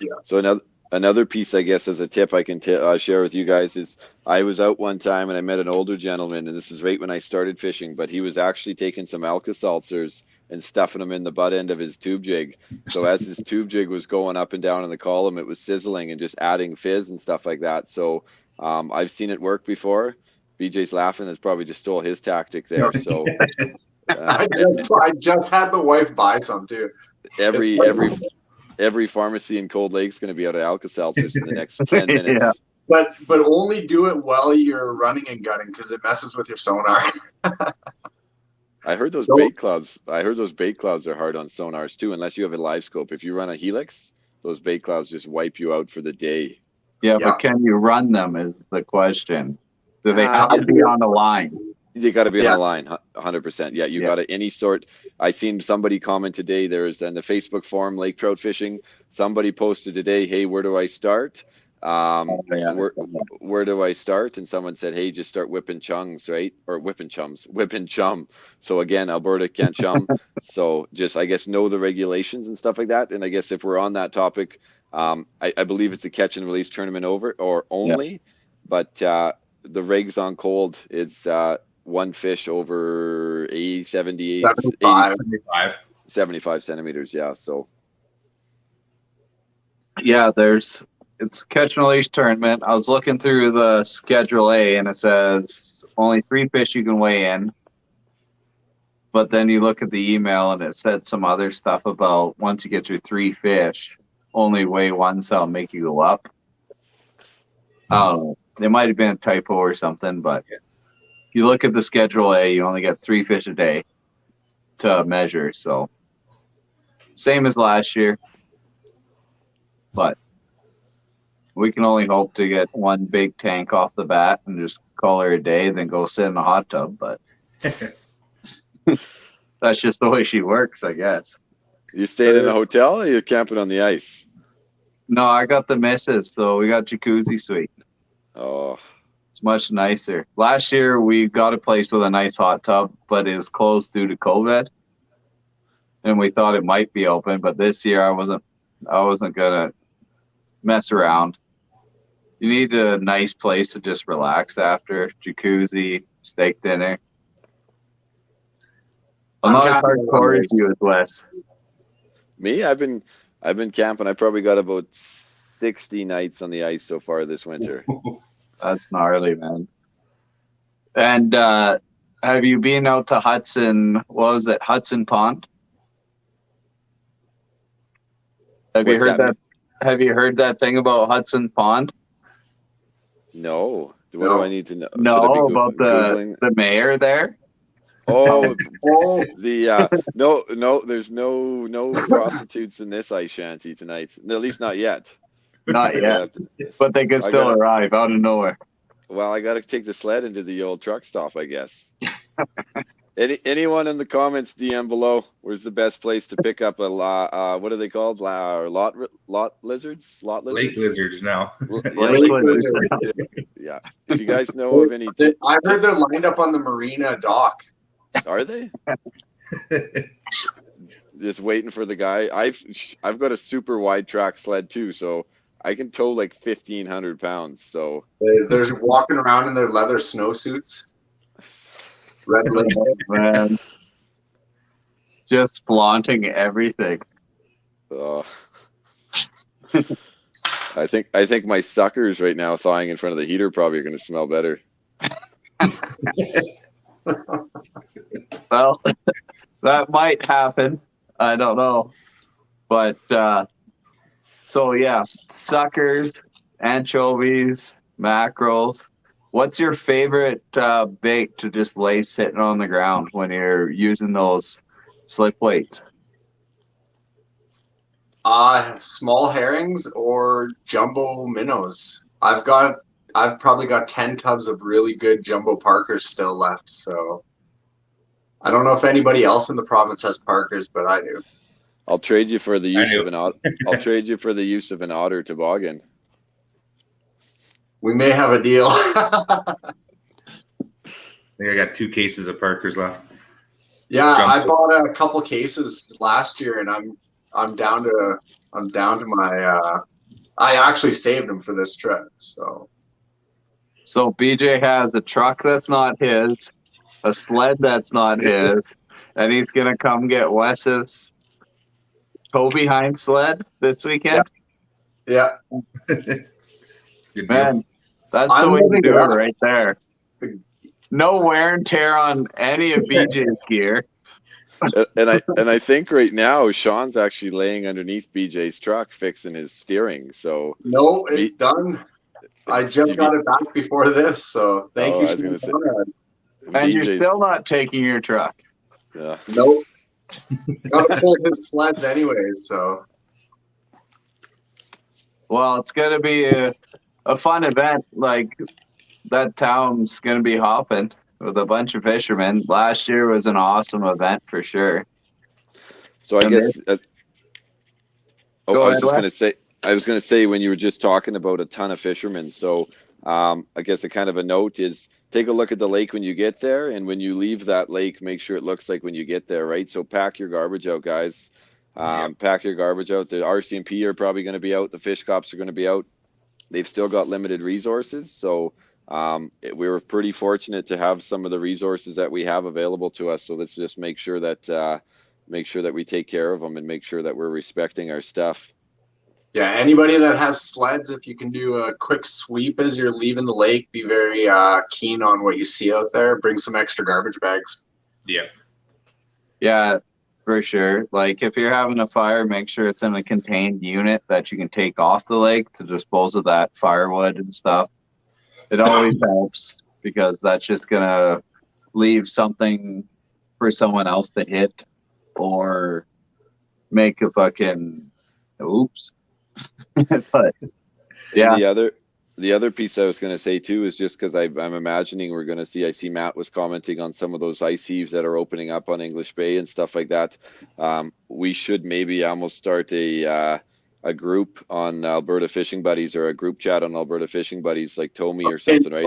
Yeah. So another piece, I guess, as a tip I can share with you guys is I was out one time and I met an older gentleman, and this is right when I started fishing, but he was actually taking some Alka-Seltzers and stuffing them in the butt end of his tube jig. So as his tube jig was going up and down in the column, it was sizzling and just adding fizz and stuff like that. So I've seen it work before. BJ's laughing. That's probably just stole his tactic there. So I just had the wife buy some too. Every pharmacy in Cold Lake's going to be out of Alka-Seltzers in the next 10 minutes. Yeah. But only do it while you're running and gunning because it messes with your sonar. I heard those bait clouds. Are hard on sonars too, unless you have a live scope. If you run a Helix, those bait clouds just wipe you out for the day. Yeah, but can you run them is the question. Do they have to be on the line? You got to be Yeah. on the line, 100%. Yeah, you Yeah. got to any sort. I seen somebody comment today. There's in the Facebook forum, Lake Trout Fishing. Somebody posted today, "Hey, where do I start? yeah, Where do I start?" And someone said, "Hey, just start whipping chungs, right? Or whipping chum." So again, Alberta can't chum. So just I guess know the regulations and stuff like that. And I guess if we're on that topic, I believe it's a catch and release tournament over or only, but the regs on cold is one fish over 75. 75 centimeters. Yeah. So Yeah, it's catch and release tournament. I was looking through the Schedule A and it says only 3 fish you can weigh in. But then you look at the email and it said some other stuff about once you get your 3 fish, only weigh one, so it'll make you go up. It might have been a typo or something, but if you look at the Schedule A, you only get 3 fish a day to measure. So same as last year, but we can only hope to get one big tank off the bat and just call her a day, then go sit in a hot tub. But that's just the way she works, I guess. you staying in a hotel or you're camping on the ice? No, I got the missus, so we got jacuzzi suite. Oh, It's much nicer. Last year we got a place with a nice hot tub, but it was closed due to COVID. And we thought it might be open, but this year I wasn't gonna mess around. You need a nice place to just relax after. Jacuzzi, steak dinner. I'm not as hardcore as you, as Wes. me? I've been camping. I probably got about 60 nights on the ice so far this winter. That's gnarly, man. And have you been out to Hudson? What was it, Hudson Pond? Have you What's heard that? Have you heard that thing about Hudson Pond? No. What No. do I need to know? Should I No, be about Googling? the mayor there. Oh, Oh, the no, there's no prostitutes in this ice shanty tonight. At least not yet. Not I yet, have to- but they could I still gotta- arrive out of nowhere. Well, I got to take the sled into the old truck stop, I guess. Anyone in the comments, DM below, where's the best place to pick up a what are they called? Lot lizards? Lot lizards? Lake lizards now. Yeah, Lake lake lizards. lizards. Yeah. If you guys know of any, I heard they're lined up on the marina dock. are they? Just waiting for the guy. I've got a super wide track sled too, so I can tow like 1,500 pounds. So They're walking around in their leather snowsuits. Red lipstick. Man, just flaunting everything. I think my suckers right now thawing in front of the heater probably are going to smell better. Well, that might happen. I don't know. But so yeah, suckers, anchovies, mackerels. What's your favorite bait to just lay sitting on the ground when you're using those slip weights? Small herrings or jumbo minnows. I've probably got 10 tubs of really good jumbo Parkers still left. So I don't know if anybody else in the province has Parkers, but I do. I'll trade you for the use do. of an otter. I'll trade you for the use of an otter toboggan. We may have a deal. I think I got 2 cases of Parkers left. Yeah, Jumbo. I bought a couple cases last year, and I'm down to my. I actually saved them for this trip. So BJ has a truck that's not his, a sled that's not his, and he's gonna come get Wes's tow behind sled this weekend. yeah, Good deal. Man, that's the I'm way to living do it it up. right there. No wear and tear on any of BJ's gear. And I think right now Sean's actually laying underneath BJ's truck fixing his steering. So no, it's done. I just got it back before this, so thank you. I was gonna say- Sean. And you're BJ's still not taking your truck. yeah. Nope. Gotta pull his sleds anyways, so Well, it's going to be a fun event. Like, that town's going to be hopping. with a bunch of fishermen. Last year was an awesome event for sure. So I And guess, Go I was ahead, just Wes. going to say when you were just talking about a ton of fishermen. So I guess a kind of a note is take a look at the lake when you get there. And when you leave that lake, make sure it looks like when you get there, right? So pack your garbage out, guys. Pack your garbage out. The RCMP are probably going to be out. The fish cops are going to be out. They've still got limited resources. So we were pretty fortunate to have some of the resources that we have available to us. So let's just make sure that we take care of them and make sure that we're respecting our stuff. Yeah, anybody that has sleds, if you can do a quick sweep as you're leaving the lake, be very keen on what you see out there. Bring some extra garbage bags. Yeah. Yeah, for sure. Like if you're having a fire, make sure it's in a contained unit that you can take off the lake to dispose of that firewood and stuff. It always helps because that's just gonna leave something for someone else to hit or make a fucking oops. But yeah, And the other piece I was going to say too is just because I'm imagining we're going to see. I see Matt was commenting on some of those ice heaves that are opening up on English Bay and stuff like that. We should maybe almost start a group on Alberta Fishing Buddies or a group chat on Alberta Fishing Buddies, like Tommy or something, right?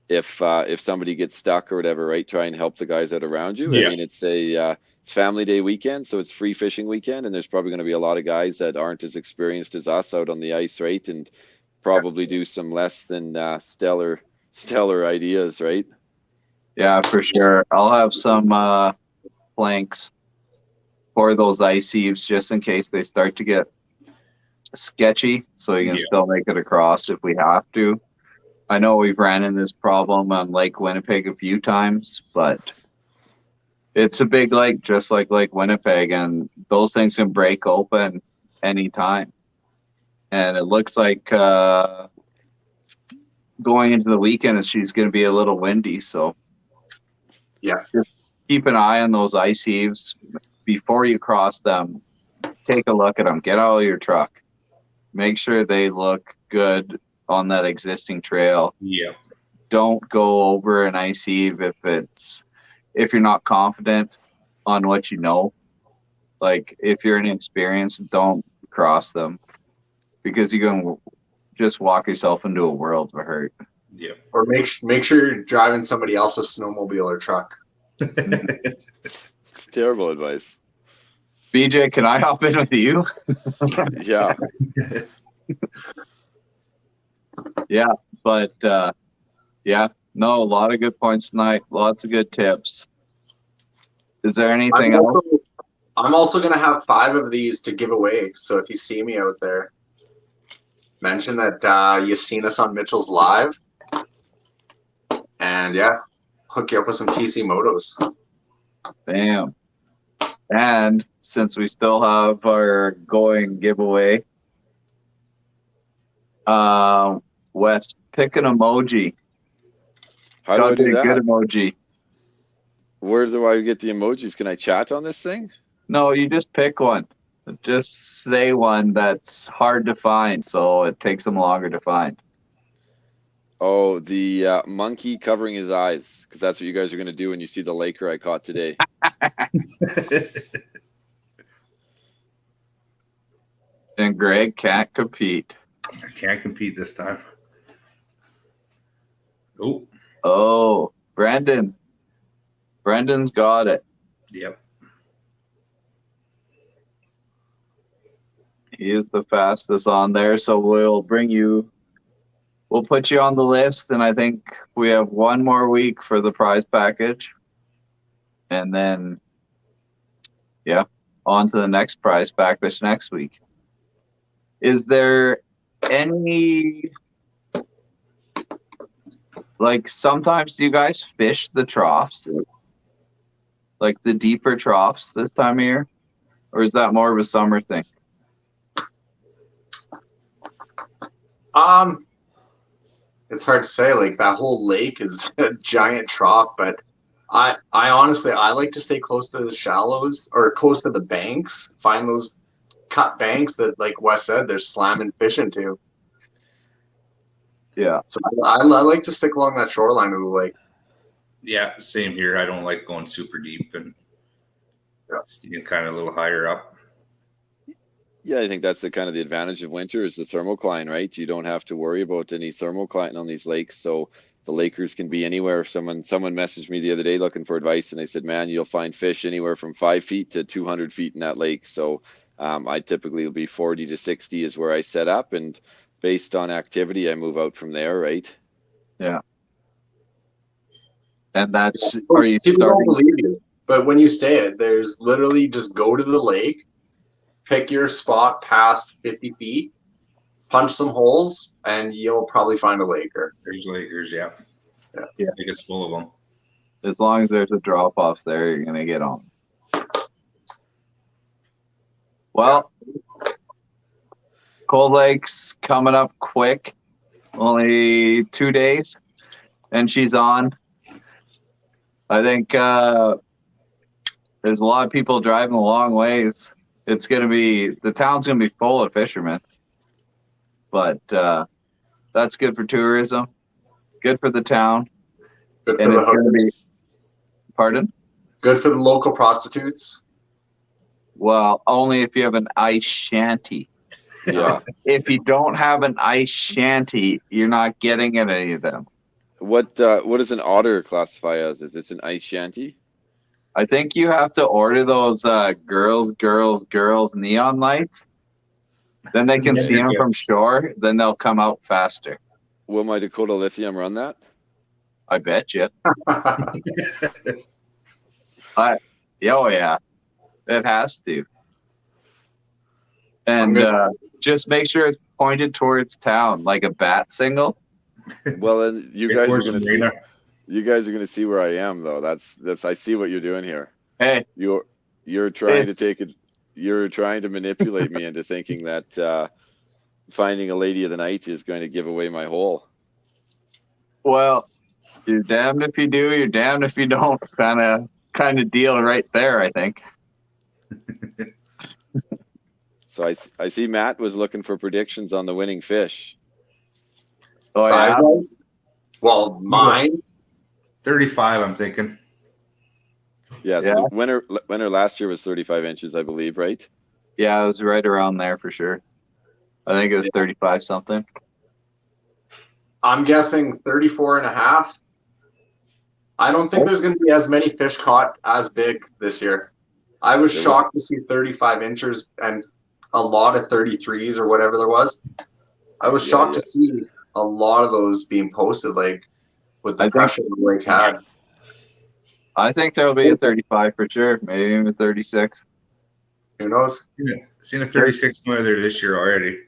If somebody gets stuck or whatever, right? Try and help the guys out around you. Yeah. I mean, it's family day weekend, so it's free fishing weekend, and there's probably going to be a lot of guys that aren't as experienced as us out on the ice, right? And probably do some less than stellar ideas, right? yeah, for sure. I'll have some planks for those ice heaves just in case they start to get sketchy, so you can still make it across if we have to. I know we've ran in this problem on Lake Winnipeg a few times, but it's a big lake, just like Lake Winnipeg, and those things can break open anytime. And it looks like going into the weekend, she's going to be a little windy, so Yeah. just keep an eye on those ice heaves before you cross them. Take a look at them. Get out of your truck. Make sure they look good on that existing trail. Yeah. Don't go over an ice heave if you're not confident on what you know. Like if you're inexperienced, don't cross them because you're going to just walk yourself into a world of hurt. Yeah. Or make sure you're driving somebody else's snowmobile or truck. It's terrible advice. BJ, can I hop in with you? Yeah. Yeah, but yeah, no, a lot of good points tonight. Lots of good tips. Is there anything else? I'm also going to have 5 of these to give away. So if you see me out there, mention that you've seen us on Mitchell's Live. And yeah, hook you up with some TC Motos. Bam. And since we still have our going giveaway, Wes, pick an emoji. How do I do a good that? emoji. Where do I get the emojis? Can I chat on this thing? No, you just pick one. Just say one that's hard to find, so it takes them longer to find. Oh, the monkey covering his eyes, because that's what you guys are going to do when you see the Laker I caught today. And Greg can't compete. I can't compete this time. Oh. Oh, Brendan's got it. Yep. He is the fastest on there, so we'll put you on the list, and I think we have one more week for the prize package. And then, yeah, on to the next prize package next week. Is there any, like, sometimes do you guys fish the troughs? Like the deeper troughs this time of year? Or is that more of a summer thing? It's hard to say. Like that whole lake is a giant trough, but I honestly like to stay close to the shallows or close to the banks. Find those cut banks that, like Wes said, they're slamming fish into. Yeah. So I like to stick along that shoreline of the lake. Yeah, same here. I don't like going super deep and Yeah. staying kind of a little higher up. Yeah, I think that's the kind of the advantage of winter is the thermocline, right? You don't have to worry about any thermocline on these lakes. So the Lakers can be anywhere. Someone messaged me the other day looking for advice, and they said, "Man, you'll find fish anywhere from 5 feet to 200 feet in that lake." So I typically will be 40 to 60 is where I set up, and based on activity, I move out from there, right? Yeah. And that's, are you People don't starting? believe you, but when you say it, there's literally just go to the lake, pick your spot past 50 feet, punch some holes, and you'll probably find a Laker. There's Lakers, yeah. Yeah. Yeah. I think it's full of them. As long as there's a drop off there, you're going to get on. Well, Cold Lake's coming up quick. Only 2 days, and she's on. I think there's a lot of people driving a long ways. It's going to be, the town's going to be full of fishermen. But that's good for tourism, good for the town. Good for And the it's going to hookers. be, pardon? Good for the local prostitutes. Well, only if you have an ice shanty. Yeah. If you don't have an ice shanty, you're not getting at any of them. What does an otter classify as? Is this an ice shanty? I think you have to order those girls neon lights. Then they can Yeah, see them yeah. from shore. Then they'll come out faster. Will my Dakota Lithium run that? I bet you. Oh yeah, it has to. And just make sure it's pointed towards town, like a bat signal. Well, then you Of guys are course, gonna see. Marina. You guys are gonna see where I am, though. That's. I see what you're doing here. Hey, You're trying to It's- take it. You're trying to manipulate me into thinking that finding a lady of the night is going to give away my hole. well, you're damned if you do, you're damned if you don't. Kind of deal right there, I think. So I see Matt was looking for predictions on the winning fish. Oh Size yeah. wise? Well, mine. 35, I'm thinking. Yeah. Yeah. So winner last year was 35 inches, I believe, right? Yeah, it was right around there for sure. I think it was 35 something. I'm guessing 34 and a half. I don't think there's going to be as many fish caught as big this year. I was There was- shocked to see 35 inches and a lot of 33s or whatever there was. I was Yeah, shocked yeah. to see a lot of those being posted, like with the I think- pressure the lake had. I think there'll be a 35 for sure, maybe even 36. Who knows? Seen a 36 weather this year already.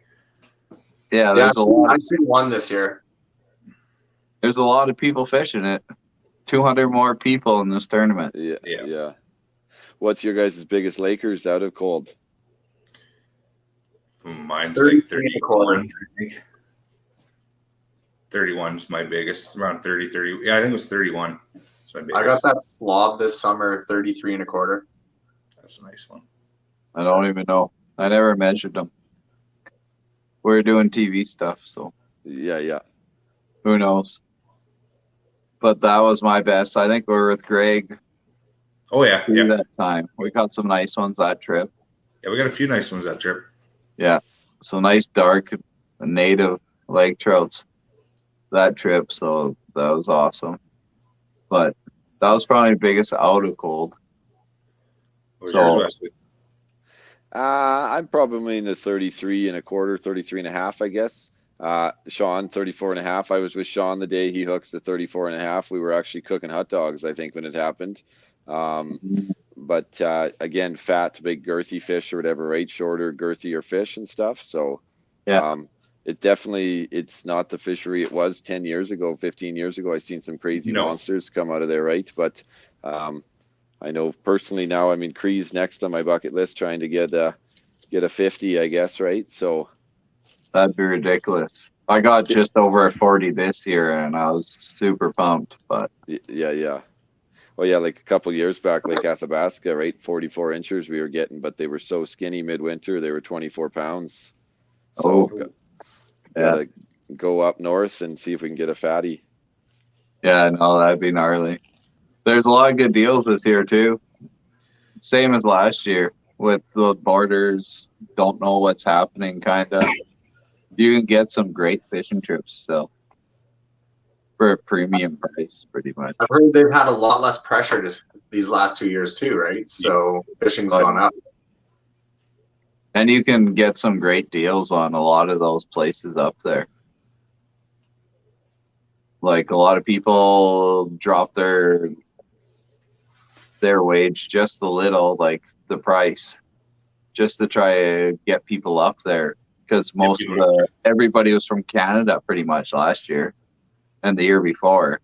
Yeah, Yeah, there's I've seen one this year. there's a lot of people fishing it. 200 more people in this tournament. Yeah. Yeah. Yeah. What's your guys' biggest Lakers out of cold? Mine's 33 like and a quarter. 31, I think. 31's my biggest. Around 30. Yeah, I think it was 31. That's my biggest. I got that slob this summer, 33 and a quarter. That's a nice one. I don't even know. I never measured them. We're doing TV stuff, so Yeah. Yeah. who knows? But that was my best. I think we were with Greg Oh, yeah. through Yeah. that time. We caught some nice ones that trip. Yeah, we got a few nice ones that trip. Yeah, so nice dark native lake trouts that trip. So that was awesome. But that was probably the biggest out of cold. What was So- yours, Wesley? I'm probably in the 33 and a quarter, 33 and a half, I guess. Sean, 34 and a half. I was with Sean the day he hooks the 34 and a half. We were actually cooking hot dogs, I think, when it happened. But again, fat, big, girthy fish or whatever, right? Shorter, girthier fish and stuff. So Yeah. it's not the fishery it was 10 years ago, 15 years ago. I've seen some crazy No. monsters come out of there, right? But I know personally now, I mean, Cree's next on my bucket list, trying to get a 50, I guess, right? So That'd be ridiculous. I got just over a 40 this year, and I was super pumped. But yeah. Well, yeah, like a couple years back, Lake Athabasca, right? 44 inches we were getting, but they were so skinny midwinter, they were 24 pounds. So gotta go up north and see if we can get a fatty. yeah, no, that'd be gnarly. There's a lot of good deals this year too. Same as last year with the borders. Don't know what's happening, kind of. You can get some great fishing trips still for a premium price, pretty much. I've heard they've had a lot less pressure these last 2 years too, right? So fishing's gone up. And you can get some great deals on a lot of those places up there. Like a lot of people drop their wage just a little, like the price, just to try to get people up there. Because everybody was from Canada pretty much last year and the year before.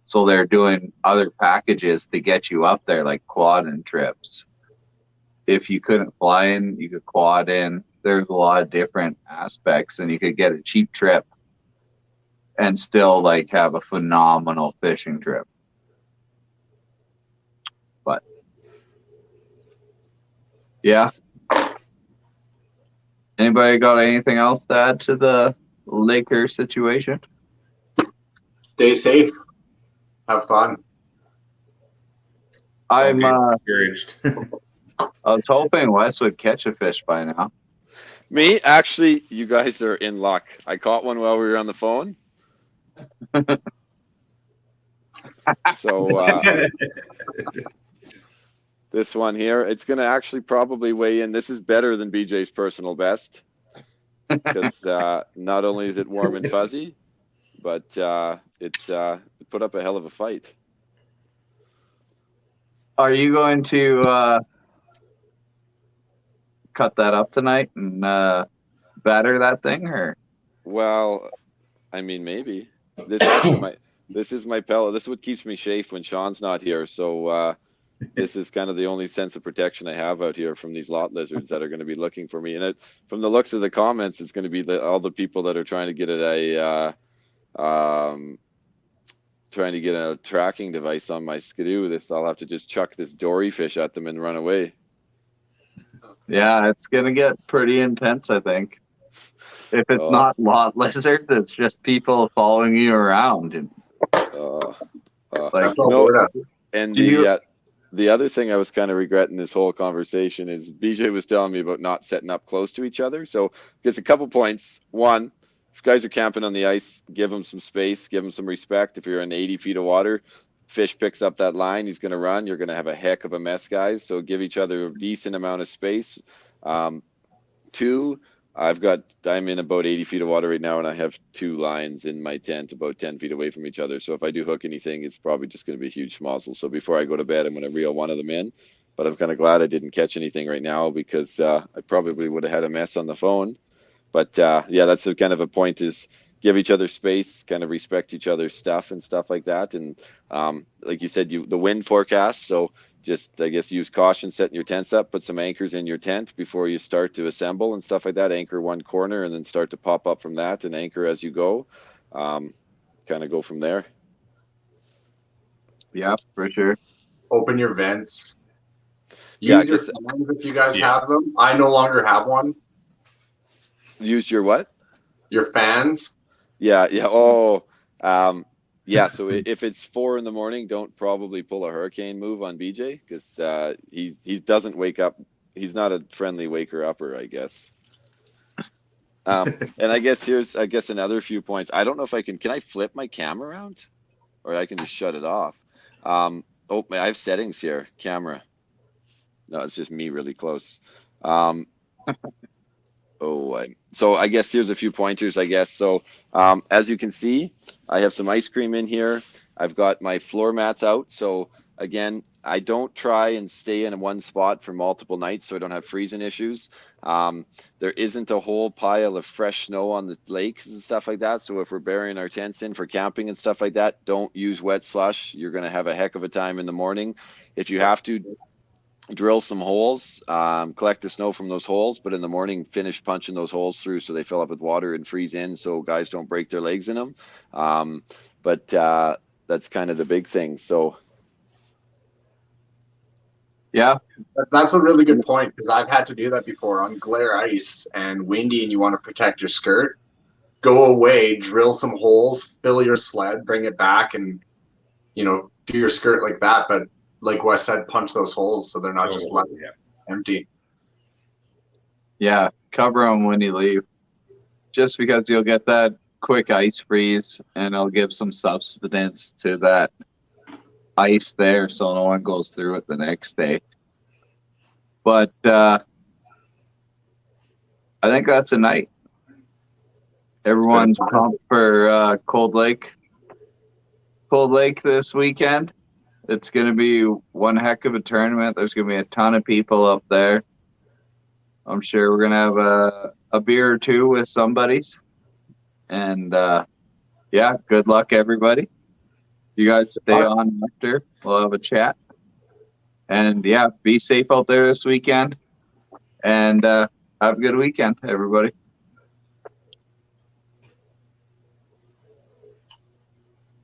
So they're doing other packages to get you up there, like quad-in trips. If you couldn't fly in, you could quad in. There's a lot of different aspects, and you could get a cheap trip and still like have a phenomenal fishing trip. But yeah. Anybody got anything else to add to the Laker situation? Stay safe. Have fun. I'm Encouraged. I was hoping Wes would catch a fish by now. Me, actually, you guys are in luck. I caught one while we were on the phone. So this one here, it's going to actually probably weigh in. This is better than BJ's personal best because not only is it warm and fuzzy, but it put up a hell of a fight. Are you going to cut that up tonight and batter that thing, or? Well, I mean, maybe. This is my pellet. This is what keeps me safe when Sean's not here. So this is kind of the only sense of protection I have out here from these lot lizards that are going to be looking for me. And from the looks of the comments, it's going to be all the people that are trying to get a tracking device on my Skidoo. I'll have to just chuck this dory fish at them and run away. Yeah, it's going to get pretty intense, I think. If it's not lot lizards, it's just people following you around. And, the other thing I was kind of regretting this whole conversation is BJ was telling me about not setting up close to each other. So just a couple points. One, if guys are camping on the ice, give them some space, give them some respect. If you're in 80 feet of water, fish picks up that line, he's going to run. You're going to have a heck of a mess, guys. So give each other a decent amount of space. Two, I'm in about 80 feet of water right now, and I have 2 lines in my tent about 10 feet away from each other. So if I do hook anything, it's probably just going to be a huge schmozzle. So before I go to bed, I'm going to reel one of them in. But I'm kind of glad I didn't catch anything right now because I probably would have had a mess on the phone. But yeah, that's kind of a point, is give each other space, kind of respect each other's stuff and stuff like that. And like you said, the wind forecast. So just, I guess, use caution setting your tents up, put some anchors in your tent before you start to assemble and stuff like that. Anchor one corner and then start to pop up from that and anchor as you go. Kind of go from there. Yeah, for sure. Open your vents. Use your fans if you guys have them. I no longer have one. Use your what? Your fans. Yeah. Oh, yeah. So if it's 4 a.m, don't probably pull a hurricane move on BJ because he doesn't wake up. He's not a friendly waker upper, I guess. And I guess here's another few points. I don't know if can I flip my camera around, or I can just shut it off. I have settings here. Camera. No, it's just me really close. So I guess here's a few pointers, I guess. So as you can see, I have some ice cream in here. I've got my floor mats out. So again, I don't try and stay in one spot for multiple nights so I don't have freezing issues. There isn't a whole pile of fresh snow on the lakes and stuff like that. So if we're burying our tents in for camping and stuff like that, don't use wet slush. You're going to have a heck of a time in the morning. If you have to, drill some holes, collect the snow from those holes, but in the morning finish punching those holes through so they fill up with water and freeze in so guys don't break their legs in them. But that's kind of the big thing. So yeah, that's a really good point, because I've had to do that before on glare ice and windy and you want to protect your skirt. Go away, drill some holes, fill your sled, bring it back, and do your skirt like that. But like Wes said, punch those holes so they're not just left empty. Yeah, cover them when you leave. Just because you'll get that quick ice freeze and it'll give some substance to that ice there so no one goes through it the next day. But I think that's a night. Everyone's pumped for Cold Lake this weekend. It's going to be one heck of a tournament. There's going to be a ton of people up there. I'm sure we're going to have a beer or two with somebody's. And yeah, good luck, everybody. You guys stay on after. We'll have a chat. And yeah, be safe out there this weekend. And have a good weekend, everybody.